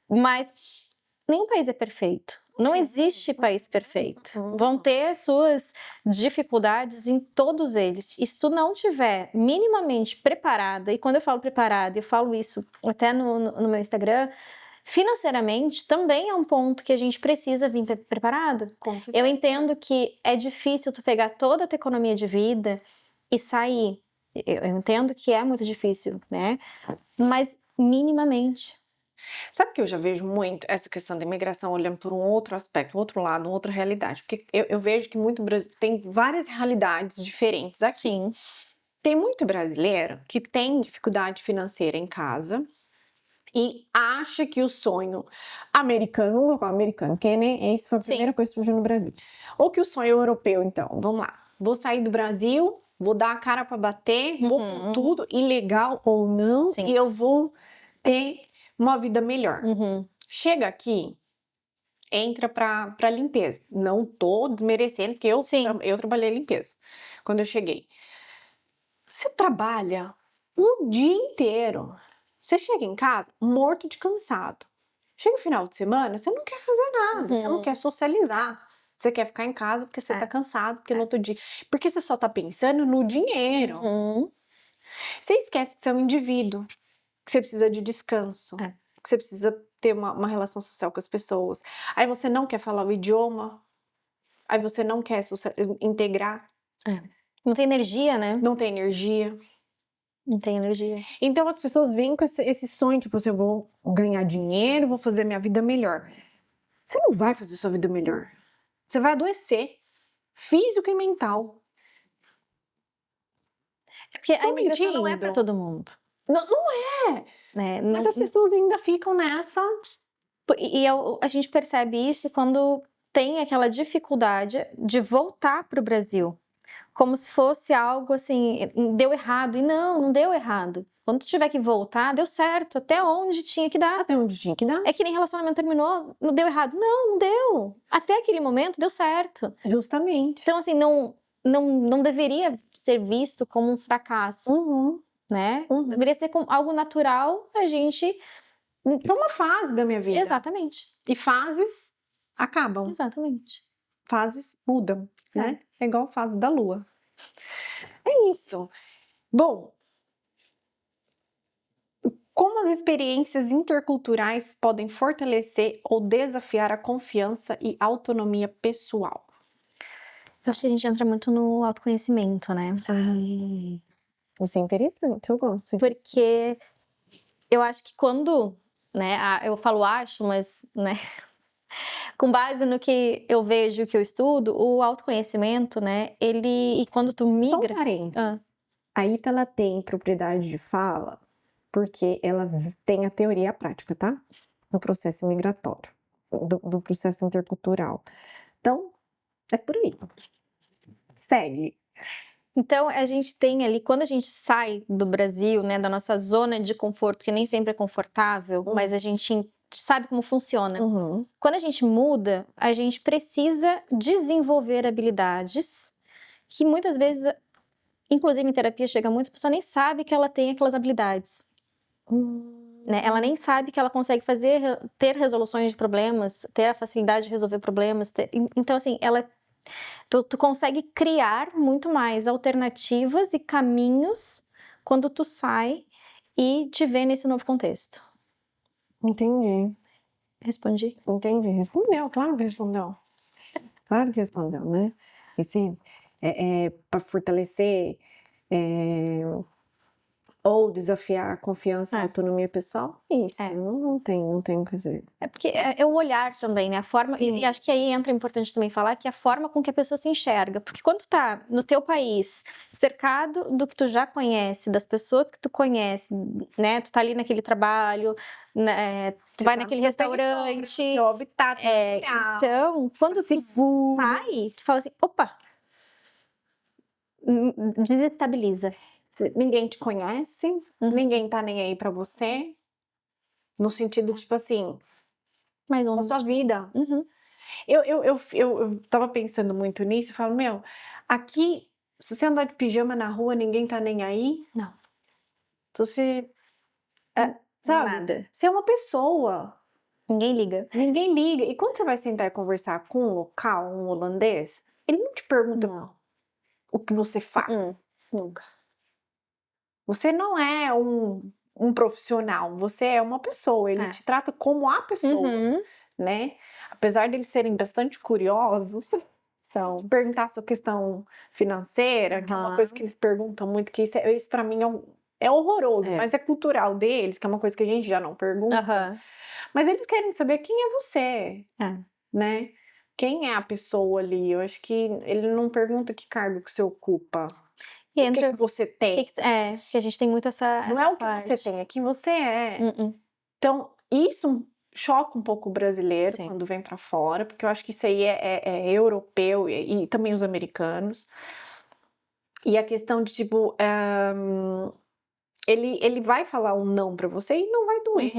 Speaker 2: mas nenhum país é perfeito. Não existe país perfeito. Vão ter suas dificuldades em todos eles. E se tu não tiver minimamente preparada, e quando eu falo preparada, eu falo isso até no meu Instagram, financeiramente também é um ponto que a gente precisa vir preparado. Eu entendo que é difícil tu pegar toda a tua economia de vida e sair. Eu entendo que é muito difícil, né? Mas minimamente.
Speaker 1: Sabe que eu já vejo muito essa questão da imigração olhando por um outro aspecto, um outro lado, uma outra realidade? Porque eu vejo que muito tem várias realidades diferentes aqui.
Speaker 2: Sim.
Speaker 1: Tem muito brasileiro que tem dificuldade financeira em casa e acha que o sonho americano, vamos colocar americano, porque né, essa foi a primeira coisa que surgiu no Brasil. Ou que o sonho europeu, então, vamos lá. Vou sair do Brasil, vou dar a cara pra bater, vou com tudo, ilegal ou não, e eu vou ter uma vida melhor. Chega aqui, entra pra limpeza. Não tô desmerecendo, porque eu trabalhei limpeza quando eu cheguei. Você trabalha o dia inteiro. Você chega em casa morto de cansado. Chega no final de semana, você não quer fazer nada, você não quer socializar. Você quer ficar em casa porque você tá cansado, porque no outro dia... Porque você só tá pensando no dinheiro. Você esquece que você é um indivíduo, que você precisa de descanso, que você precisa ter uma relação social com as pessoas. Aí você não quer falar o idioma, aí você não quer integrar.
Speaker 2: Não tem energia, né?
Speaker 1: Não tem energia.
Speaker 2: Não tem energia.
Speaker 1: Então as pessoas vêm com esse sonho, tipo, eu vou ganhar dinheiro, vou fazer minha vida melhor. Você não vai fazer sua vida melhor. Você vai adoecer, físico e mental.
Speaker 2: É porque a imigração não é pra todo mundo.
Speaker 1: Não é. Mas as pessoas ainda ficam nessa.
Speaker 2: E a gente percebe isso quando tem aquela dificuldade de voltar pro Brasil. Como se fosse algo assim, deu errado. E não deu errado. Quando tu tiver que voltar, deu certo. Até onde tinha que dar.
Speaker 1: Até onde tinha que dar.
Speaker 2: É que nem relacionamento terminou, não deu errado. Não deu. Até aquele momento deu certo.
Speaker 1: Justamente.
Speaker 2: Então, assim, não deveria ser visto como um fracasso, né? Deveria ser como algo natural, a gente...
Speaker 1: É uma fase da minha vida.
Speaker 2: Exatamente.
Speaker 1: E fases acabam.
Speaker 2: Exatamente.
Speaker 1: Fases mudam, né? É igual a fase da lua. É isso. Bom, como as experiências interculturais podem fortalecer ou desafiar a confiança e autonomia pessoal?
Speaker 2: Eu acho que a gente entra muito no autoconhecimento, né?
Speaker 1: Isso é interessante, eu gosto.
Speaker 2: Porque eu acho que quando, né, eu falo acho, mas, né, com base no que eu vejo, que eu estudo, o autoconhecimento, né, e quando tu migra...
Speaker 1: Só um parênteses. A Ita, ela tem propriedade de fala porque ela tem a teoria e a prática, tá? No processo migratório, do processo intercultural. Então, é por aí. Segue.
Speaker 2: Então, a gente tem ali, quando a gente sai do Brasil, né, da nossa zona de conforto, que nem sempre é confortável, mas a gente sabe como funciona. Quando a gente muda, a gente precisa desenvolver habilidades que muitas vezes, inclusive em terapia, chega muita pessoa nem sabe que ela tem aquelas habilidades. Né? Ela nem sabe que ela consegue ter resoluções de problemas, ter a facilidade de resolver problemas. Então, assim, tu consegue criar muito mais alternativas e caminhos quando tu sai e te vê nesse novo contexto.
Speaker 1: Entendi.
Speaker 2: Respondi?
Speaker 1: Entendi. Respondeu, claro que respondeu. Claro que respondeu, né? E sim, para fortalecer ou desafiar a confiança e a autonomia pessoal, isso, não tem o que dizer.
Speaker 2: É porque é o olhar também, né? A forma, e acho que aí entra importante também falar que é a forma com que a pessoa se enxerga. Porque quando tu tá no teu país, cercado do que tu já conhece, das pessoas que tu conhece, né? Tu tá ali naquele trabalho, né? Tu vai naquele restaurante.
Speaker 1: Seu habitat natural.
Speaker 2: Então, quando tu sai, tu fala assim, opa! Desestabiliza.
Speaker 1: Ninguém te conhece, ninguém tá nem aí pra você. No sentido, tipo assim,
Speaker 2: Mais um
Speaker 1: da sua vida. Eu tava pensando muito nisso e falo, meu, aqui, se você andar de pijama na rua, ninguém tá nem aí.
Speaker 2: Não.
Speaker 1: Se você, sabe?
Speaker 2: Nada.
Speaker 1: Você é uma pessoa.
Speaker 2: Ninguém liga.
Speaker 1: Ninguém liga. E quando você vai sentar e conversar com um local, um holandês, ele não te pergunta o que você faz.
Speaker 2: Nunca.
Speaker 1: Você não é um profissional, você é uma pessoa. Ele te trata como a pessoa, né? Apesar de eles serem bastante curiosos, de perguntar a sua questão financeira, que é uma coisa que eles perguntam muito, que isso para mim é horroroso, mas é cultural deles, que é uma coisa que a gente já não pergunta. Mas eles querem saber quem é você, né? Quem é a pessoa ali? Eu acho que ele não pergunta que cargo que você ocupa.
Speaker 2: E
Speaker 1: o que você tem.
Speaker 2: Que a gente tem muito essa
Speaker 1: Não é o que você tem, é quem você é. Então, isso choca um pouco o brasileiro quando vem pra fora, porque eu acho que isso aí é europeu e também os americanos. E a questão de, tipo, ele vai falar um não pra você e não vai doer.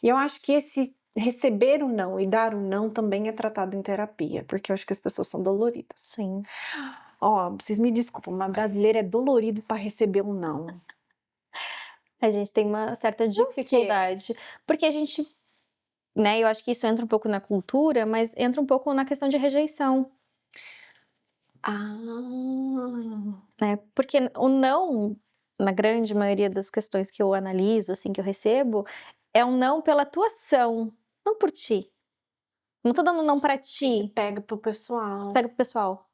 Speaker 1: E eu acho que esse receber o não e dar o não também é tratado em terapia, porque eu acho que as pessoas são doloridas.
Speaker 2: Sim.
Speaker 1: Ó, vocês me desculpam, mas brasileiro é dolorido pra receber um não.
Speaker 2: A gente tem uma certa dificuldade. Porque a gente, né, eu acho que isso entra um pouco na cultura, mas entra um pouco na questão de rejeição. Né? Porque o não, na grande maioria das questões que eu analiso, assim, que eu recebo, é um não pela tua ação, não por ti. Não tô dando não pra ti.
Speaker 1: Você pega pro pessoal.
Speaker 2: Pega pro pessoal.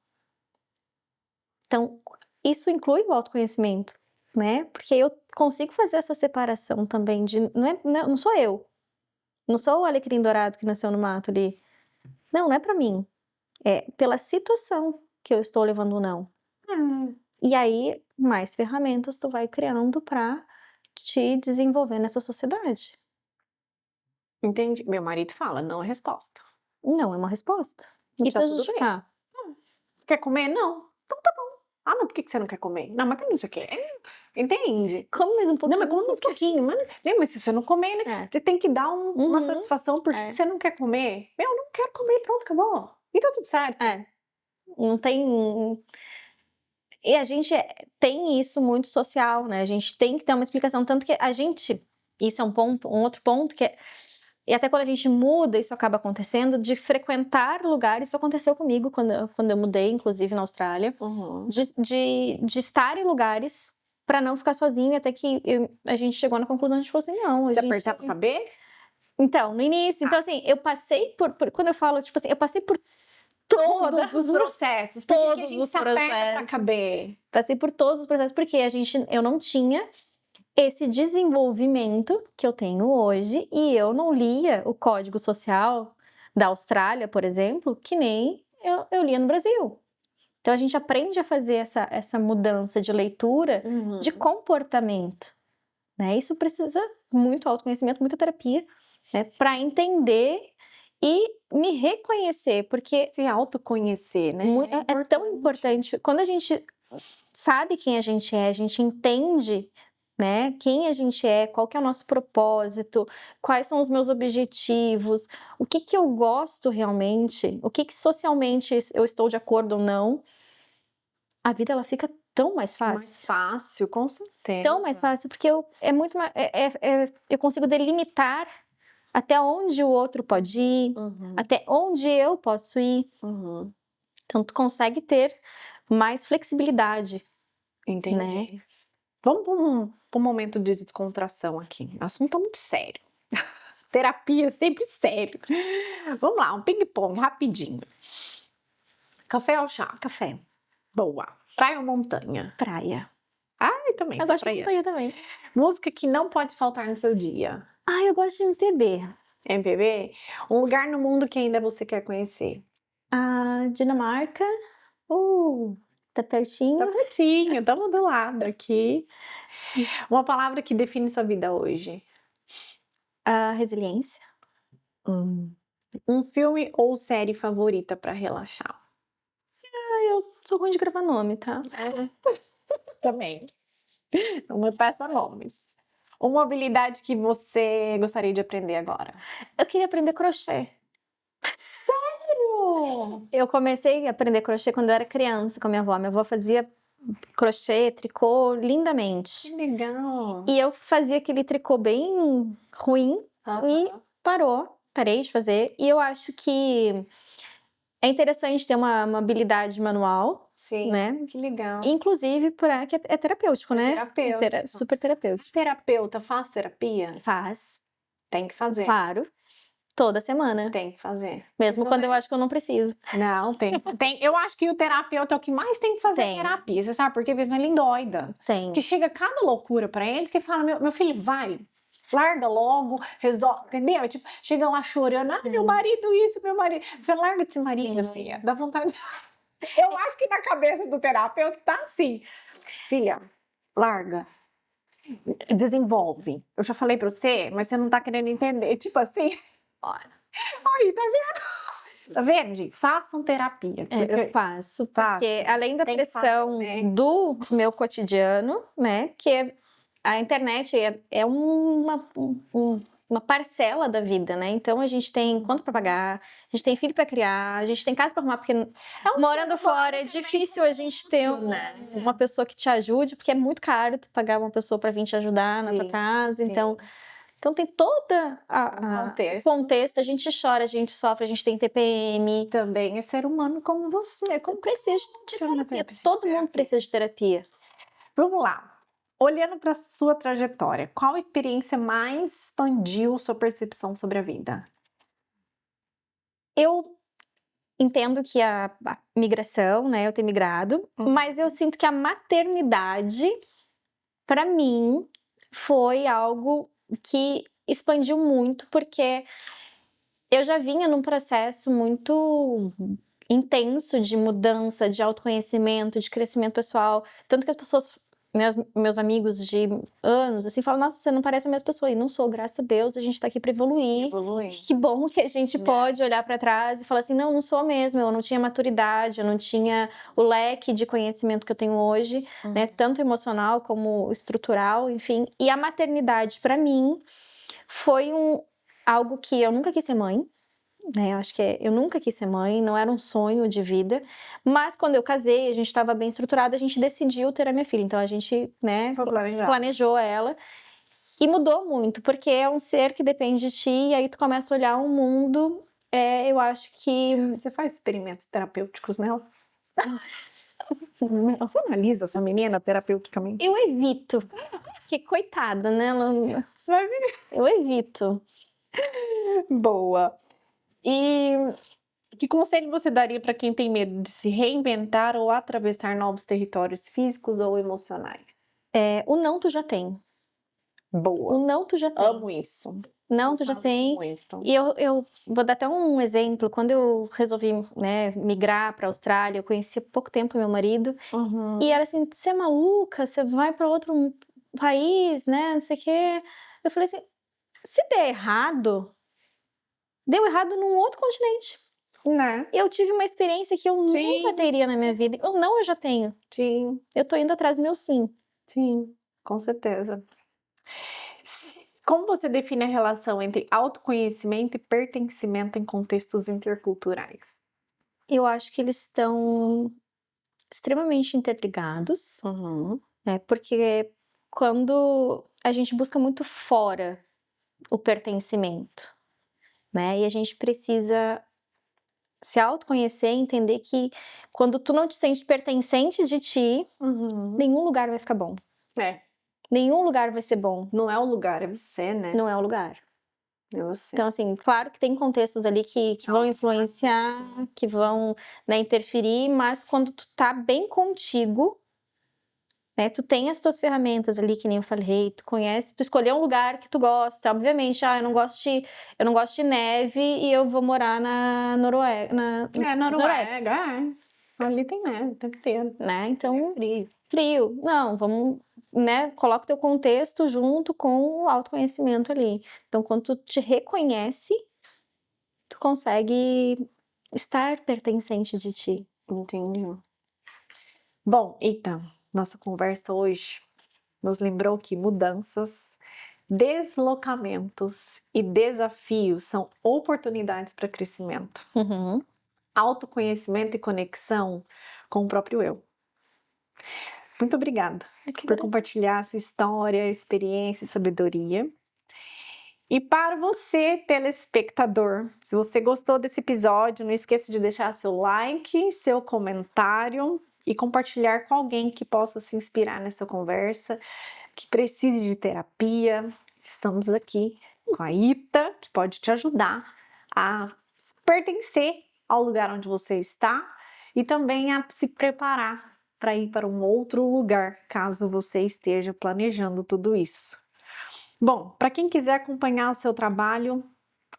Speaker 2: Então, isso inclui o autoconhecimento, né? Porque eu consigo fazer essa separação também de... Não sou eu. Não sou o alecrim dourado que nasceu no mato ali. Não é pra mim. É pela situação que eu estou levando o não. E aí, mais ferramentas tu vai criando pra te desenvolver nessa sociedade.
Speaker 1: Entendi. Meu marido fala, não é resposta.
Speaker 2: Não é uma resposta. Não
Speaker 1: E tá
Speaker 2: precisa
Speaker 1: tudo
Speaker 2: justificar.
Speaker 1: Você quer comer? Não. Então tá bom. Ah, mas por que você não quer comer? Não, mas que não sei o quê. Entende?
Speaker 2: Come mais um pouquinho.
Speaker 1: Não, mas come mais um pouquinho. Mas se você não comer, né? Você tem que dar uma satisfação porque você não quer comer. Eu não quero comer, pronto, acabou. E tá tudo certo.
Speaker 2: Não tem... E a gente tem isso muito social, né? A gente tem que ter uma explicação. Tanto que a gente... Isso é um outro ponto que é... E até quando a gente muda, isso acaba acontecendo, de frequentar lugares. Isso aconteceu comigo quando eu mudei, inclusive na Austrália. De estar em lugares pra não ficar sozinho. Até que a gente chegou na conclusão, a gente falou assim, não...
Speaker 1: Você apertar pra caber?
Speaker 2: Então, no início. Então, assim, eu passei por... Quando eu falo, tipo assim, eu passei por
Speaker 1: todos os processos. Por que a gente se aperta pra caber?
Speaker 2: Passei por todos os processos, porque eu não tinha esse desenvolvimento que eu tenho hoje, e eu não lia o Código Social da Austrália, por exemplo, que nem eu lia no Brasil. Então a gente aprende a fazer essa mudança de leitura, de comportamento, né? Isso precisa muito autoconhecimento, muita terapia, né? Para entender e me reconhecer, porque
Speaker 1: se autoconhecer, né?
Speaker 2: é tão importante. Quando a gente sabe quem a gente entende, né, quem a gente é, qual que é o nosso propósito, quais são os meus objetivos, o que que eu gosto realmente, o que que socialmente eu estou de acordo ou não, a vida ela fica tão mais fácil.
Speaker 1: Mais fácil, com certeza.
Speaker 2: Tão mais fácil, porque é muito mais, eu consigo delimitar até onde o outro pode ir, até onde eu posso ir. Então, tu consegue ter mais flexibilidade.
Speaker 1: Entendi.
Speaker 2: Né?
Speaker 1: Vamos para um momento de descontração aqui. O assunto tá muito sério. Terapia sempre sério. Vamos lá, um ping-pong rapidinho. Café ou chá?
Speaker 2: Café.
Speaker 1: Boa. Praia ou montanha?
Speaker 2: Praia.
Speaker 1: Ai, também.
Speaker 2: Mas eu gosto de montanha também.
Speaker 1: Música que não pode faltar no seu dia?
Speaker 2: Eu gosto de MPB.
Speaker 1: MPB? Um lugar no mundo que ainda você quer conhecer?
Speaker 2: Dinamarca. Tá pertinho.
Speaker 1: Tá pertinho, estamos do lado aqui. Uma palavra que define sua vida hoje?
Speaker 2: Resiliência.
Speaker 1: Um filme ou série favorita para relaxar?
Speaker 2: Eu sou ruim de gravar nome, tá?
Speaker 1: Também. Não me peça nomes. Uma habilidade que você gostaria de aprender agora?
Speaker 2: Eu queria aprender crochê.
Speaker 1: Sério?
Speaker 2: Eu comecei a aprender crochê quando eu era criança com a minha avó. Minha avó fazia crochê, tricô lindamente.
Speaker 1: Que legal.
Speaker 2: E eu fazia aquele tricô bem ruim e parei de fazer. E eu acho que é interessante ter uma habilidade manual.
Speaker 1: Sim,
Speaker 2: né?
Speaker 1: Que legal.
Speaker 2: Inclusive, que é terapêutico, né?
Speaker 1: Terapêutico.
Speaker 2: Super terapêutico.
Speaker 1: Terapeuta faz terapia?
Speaker 2: Faz.
Speaker 1: Tem que fazer.
Speaker 2: Claro. Toda semana.
Speaker 1: Tem que fazer.
Speaker 2: Mesmo quando eu acho que eu não preciso.
Speaker 1: Não, tem. Eu acho que o terapeuta é o que mais tem que fazer terapia. Você sabe por quê? Porque mesmo ele endoida.
Speaker 2: Tem.
Speaker 1: Que chega cada loucura pra eles que fala, meu filho, vai. Larga logo, resolve, entendeu? É tipo, chega lá chorando, meu marido isso, meu marido. Fala, larga desse marido, minha filha. Dá vontade. Eu acho que na cabeça do terapeuta tá assim. Filha, larga. Desenvolve. Eu já falei pra você, mas você não tá querendo entender. Tipo assim. Aí, tá vendo? Tá vendo, gente? Façam terapia.
Speaker 2: Eu faço. Porque além da pressão do meu cotidiano, né? Que a internet é uma parcela da vida, né? Então a gente tem conta pra pagar, a gente tem filho pra criar, a gente tem casa pra arrumar, porque morando fora é difícil a gente ter uma pessoa que te ajude, porque é muito caro tu pagar uma pessoa pra vir te ajudar na tua casa. Então tem toda contexto, a gente chora, a gente sofre, a gente tem TPM.
Speaker 1: Também é ser humano como você.
Speaker 2: Como precisa de terapia. Todo mundo precisa de terapia.
Speaker 1: Vamos lá. Olhando para sua trajetória, qual experiência mais expandiu sua percepção sobre a vida?
Speaker 2: Eu entendo que a migração, né, eu ter migrado, mas eu sinto que a maternidade, para mim, foi algo que expandiu muito, porque eu já vinha num processo muito intenso de mudança, de autoconhecimento, de crescimento pessoal, tanto que as pessoas, né, meus amigos de anos, assim, falam, nossa, você não parece a mesma pessoa. E não sou, graças a Deus, a gente tá aqui pra evoluir. Que bom que a gente pode olhar pra trás e falar assim, não sou mesmo, eu não tinha maturidade, eu não tinha o leque de conhecimento que eu tenho hoje, né, tanto emocional como estrutural, enfim. E a maternidade, pra mim, foi algo que eu nunca quis ser mãe, né? Eu acho que eu nunca quis ser mãe, não era um sonho de vida, mas quando eu casei, a gente estava bem estruturado, a gente decidiu ter a minha filha, então a gente, né, planejou ela e mudou muito, porque é um ser que depende de ti e aí tu começa a olhar o mundo, eu acho que...
Speaker 1: Você faz experimentos terapêuticos nela? Você analisa a sua menina terapeuticamente?
Speaker 2: Eu evito, porque coitada, né? Eu evito.
Speaker 1: Boa. E que conselho você daria para quem tem medo de se reinventar ou atravessar novos territórios físicos ou emocionais?
Speaker 2: O não tu já tem.
Speaker 1: Boa.
Speaker 2: O não tu já tem.
Speaker 1: Amo isso.
Speaker 2: Não, tu já tem. E eu vou dar até um exemplo. Quando eu resolvi, né, migrar para a Austrália, eu conheci há pouco tempo meu marido. E era assim, você é maluca? Você vai para outro país, né? Não sei o quê. Eu falei assim, se der errado, deu errado num outro continente.
Speaker 1: Né?
Speaker 2: Eu tive uma experiência que eu nunca teria na minha vida. Ou não, eu já tenho.
Speaker 1: Sim.
Speaker 2: Eu tô indo atrás do meu sim.
Speaker 1: Sim, com certeza. Como você define a relação entre autoconhecimento e pertencimento em contextos interculturais?
Speaker 2: Eu acho que eles estão extremamente interligados, né? Porque quando a gente busca muito fora o pertencimento, né? E a gente precisa se autoconhecer e entender que quando tu não te sente pertencente de ti, nenhum lugar vai ficar bom.
Speaker 1: É.
Speaker 2: Nenhum lugar vai ser bom.
Speaker 1: Não é o lugar, é você, né?
Speaker 2: Não é o lugar.
Speaker 1: É você.
Speaker 2: Então, assim, claro que tem contextos ali que vão influenciar, que vão, né, interferir, mas quando tu tá bem contigo, né, tu tem as tuas ferramentas ali, que nem eu falei, tu conhece, tu escolheu um lugar que tu gosta, obviamente, eu não gosto de neve e eu vou morar na Noruega.
Speaker 1: Noruega, é. Ali tem neve, tem que ter.
Speaker 2: Né, então,
Speaker 1: Frio.
Speaker 2: frio. Não, vamos, né, coloca o teu contexto junto com o autoconhecimento ali. Então, quando tu te reconhece, tu consegue estar pertencente de ti.
Speaker 1: Entendi. Bom, então, nossa conversa hoje nos lembrou que mudanças, deslocamentos e desafios são oportunidades para crescimento, autoconhecimento e conexão com o próprio eu. Muito obrigada por compartilhar sua história, experiência e sabedoria. E para você, telespectador, se você gostou desse episódio, não esqueça de deixar seu like, seu comentário e compartilhar com alguém que possa se inspirar nessa conversa, que precise de terapia. Estamos aqui com a Ita, que pode te ajudar a pertencer ao lugar onde você está e também a se preparar para ir para um outro lugar, caso você esteja planejando tudo isso. Bom, para quem quiser acompanhar o seu trabalho,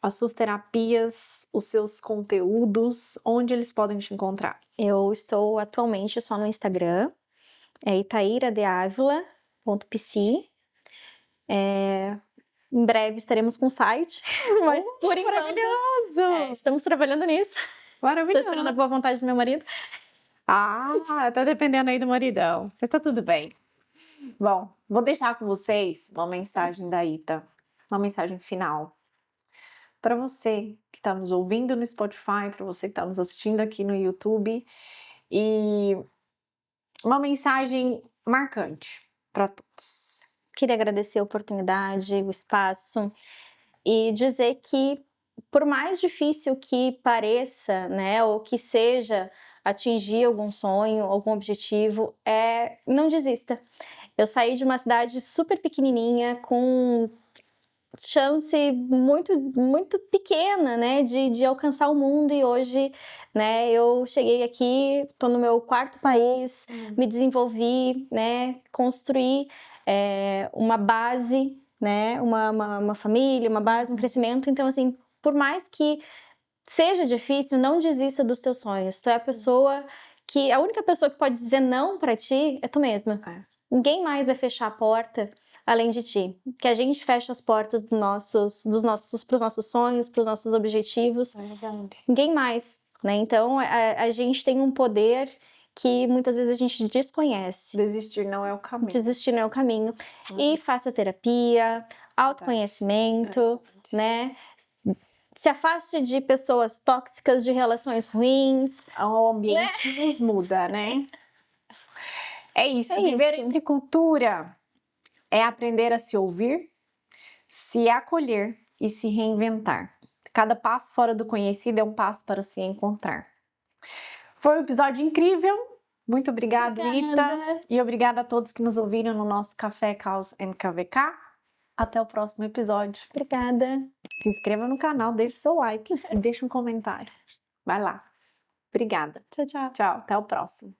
Speaker 1: as suas terapias, os seus conteúdos, onde eles podem te encontrar?
Speaker 2: Eu estou atualmente só no Instagram, é itairadeavila.pc. Em breve estaremos com o site, mas por enquanto
Speaker 1: maravilhoso!
Speaker 2: Estamos trabalhando nisso.
Speaker 1: Maravilhoso!
Speaker 2: Estou esperando a boa vontade do meu marido.
Speaker 1: Ah, tá dependendo aí do maridão, mas tá tudo bem. Bom, vou deixar com vocês uma mensagem da Ita, uma mensagem final. Para você que está nos ouvindo no Spotify, para você que está nos assistindo aqui no YouTube, e uma mensagem marcante para todos.
Speaker 2: Queria agradecer a oportunidade, o espaço e dizer que, por mais difícil que pareça, né, ou que seja atingir algum sonho, algum objetivo, não desista. Eu saí de uma cidade super pequenininha, com chance muito pequena, né, de alcançar o mundo, e hoje, né, eu cheguei aqui, tô no meu 4º país, me desenvolvi, né, construí uma base, né, uma família, uma base, um crescimento. Então, assim, por mais que seja difícil, não desista dos teus sonhos. Tu é a única pessoa que pode dizer não pra ti é tu mesma. Ninguém mais vai fechar a porta além de ti. Que a gente fecha as portas pros nossos sonhos, pros nossos objetivos.
Speaker 1: É verdade.
Speaker 2: Ninguém mais, né? Então, a gente tem um poder que muitas vezes a gente desconhece.
Speaker 1: Desistir não é o caminho.
Speaker 2: Desistir não é o caminho. E faça terapia, autoconhecimento, né? Se afaste de pessoas tóxicas, de relações ruins.
Speaker 1: O ambiente nos muda, né? É isso. Viver entre cultura é aprender a se ouvir, se acolher e se reinventar. Cada passo fora do conhecido é um passo para se encontrar. Foi um episódio incrível. Muito obrigada, Ita. E obrigada a todos que nos ouviram no nosso Café Caos NKVK. Até o próximo episódio.
Speaker 2: Obrigada.
Speaker 1: Se inscreva no canal, deixe seu like e deixe um comentário. Vai lá. Obrigada.
Speaker 2: Tchau, tchau.
Speaker 1: Tchau, até o próximo.